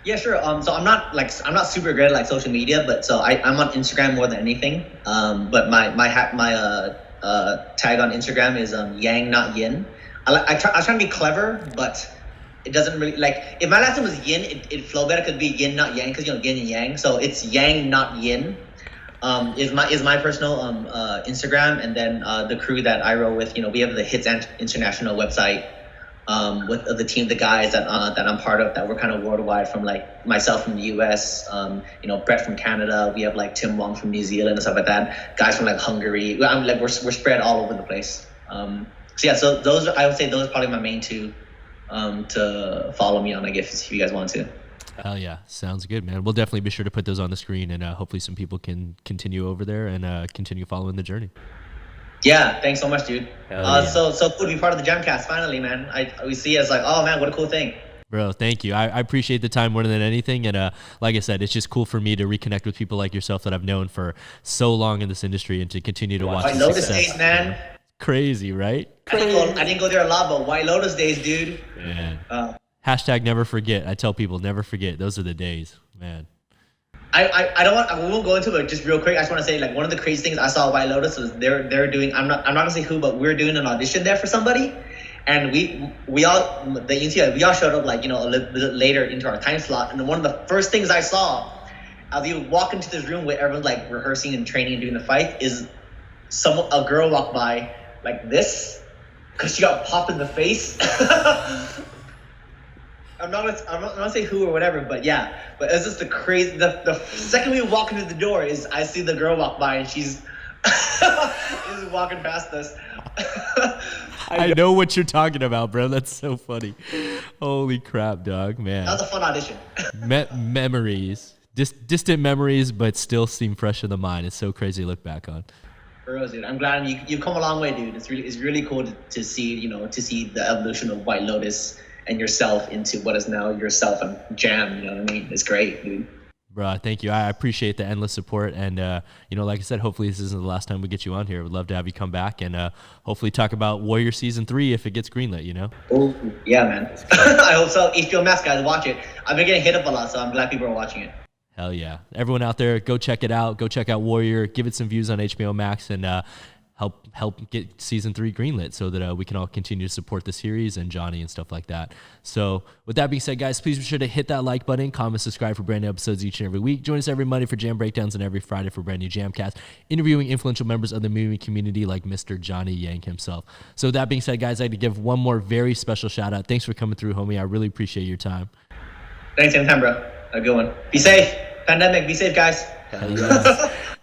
Yeah, sure. So I'm not super great at like social media, but so I'm on Instagram more than anything. But my tag on Instagram is Yang not Yin. I try to be clever, but it doesn't really like. If my last name was Yin, it'd flow better. Could be Yin not Yang, because Yin and Yang. So it's Yang not Yin. Is my personal Instagram, and then the crew that I roll with. We have the Hitz International website. With the team, the guys that I'm part of, that we're kind of worldwide, from like myself from the US, Brett from Canada. We have like Tim Wong from New Zealand and stuff like that. Guys from like Hungary. We're spread all over the place. So those I would say those are probably my main two to follow me on, I guess, if you guys want to. Hell yeah, sounds good, man. We'll definitely be sure to put those on the screen, and hopefully some people can continue over there and continue following the journey. Yeah, thanks so much, dude. Yeah. So cool to be part of the JAMCast finally, man. We see it as like, oh man, what a cool thing. Bro, thank you. I appreciate the time more than anything, and like I said, it's just cool for me to reconnect with people like yourself that I've known for so long in this industry, and to continue to watch White the Lotus success. Days, man. Crazy, right? I didn't go there a lot, but White Lotus Days, dude. Man. Hashtag never forget. I tell people never forget. Those are the days, man. We won't go into it, but just real quick, I just want to say, like, one of the crazy things I saw at White Lotus was they're doing, I'm not gonna say who, but we're doing an audition there for somebody, and we all showed up like, a little bit later into our time slot, and one of the first things I saw as you walk into this room where everyone's like rehearsing and training and doing the fight is a girl walked by like this, because she got popped in the face. I'm not gonna say who or whatever, but yeah. But it's just the second we walk into the door is I see the girl walk by, and she's just walking past us. I know what you're talking about, bro. That's so funny. Holy crap, dog, man. That was a fun audition. Memories, distant memories, but still seem fresh in the mind. It's so crazy to look back on. Bro, dude, I'm glad you've come a long way, dude. It's really cool to see the evolution of White Lotus and yourself into what is now yourself and Jam. You know what I mean? It's great, dude. Bro, thank you. I appreciate the endless support. And, like I said, hopefully this isn't the last time we get you on here. We'd love to have you come back and hopefully talk about Warrior Season 3 if it gets greenlit, Oh, yeah, man. I hope so. HBO Max, guys, watch it. I've been getting hit up a lot, so I'm glad people are watching it. Hell yeah. Everyone out there, go check it out. Go check out Warrior. Give it some views on HBO Max, and help get Season 3 greenlit so that we can all continue to support the series and Johnny and stuff like that. So with that being said, guys, please be sure to hit that like button, comment, subscribe for brand new episodes each and every week. Join us every Monday for Jam Breakdowns and every Friday for brand new JAMCast, interviewing influential members of the movie community like Mr. Johnny Yang himself. So with that being said, guys, I'd like to give one more very special shout out. Thanks for coming through, homie. I really appreciate your time. Thanks, anytime, bro. Have a good one. Be safe. Pandemic. Be safe, guys.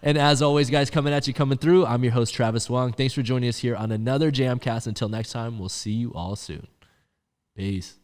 And as always, guys, coming through, I'm your host, Travis Wong. Thanks for joining us here on another JAMCast. Until next time, we'll see you all soon. Peace.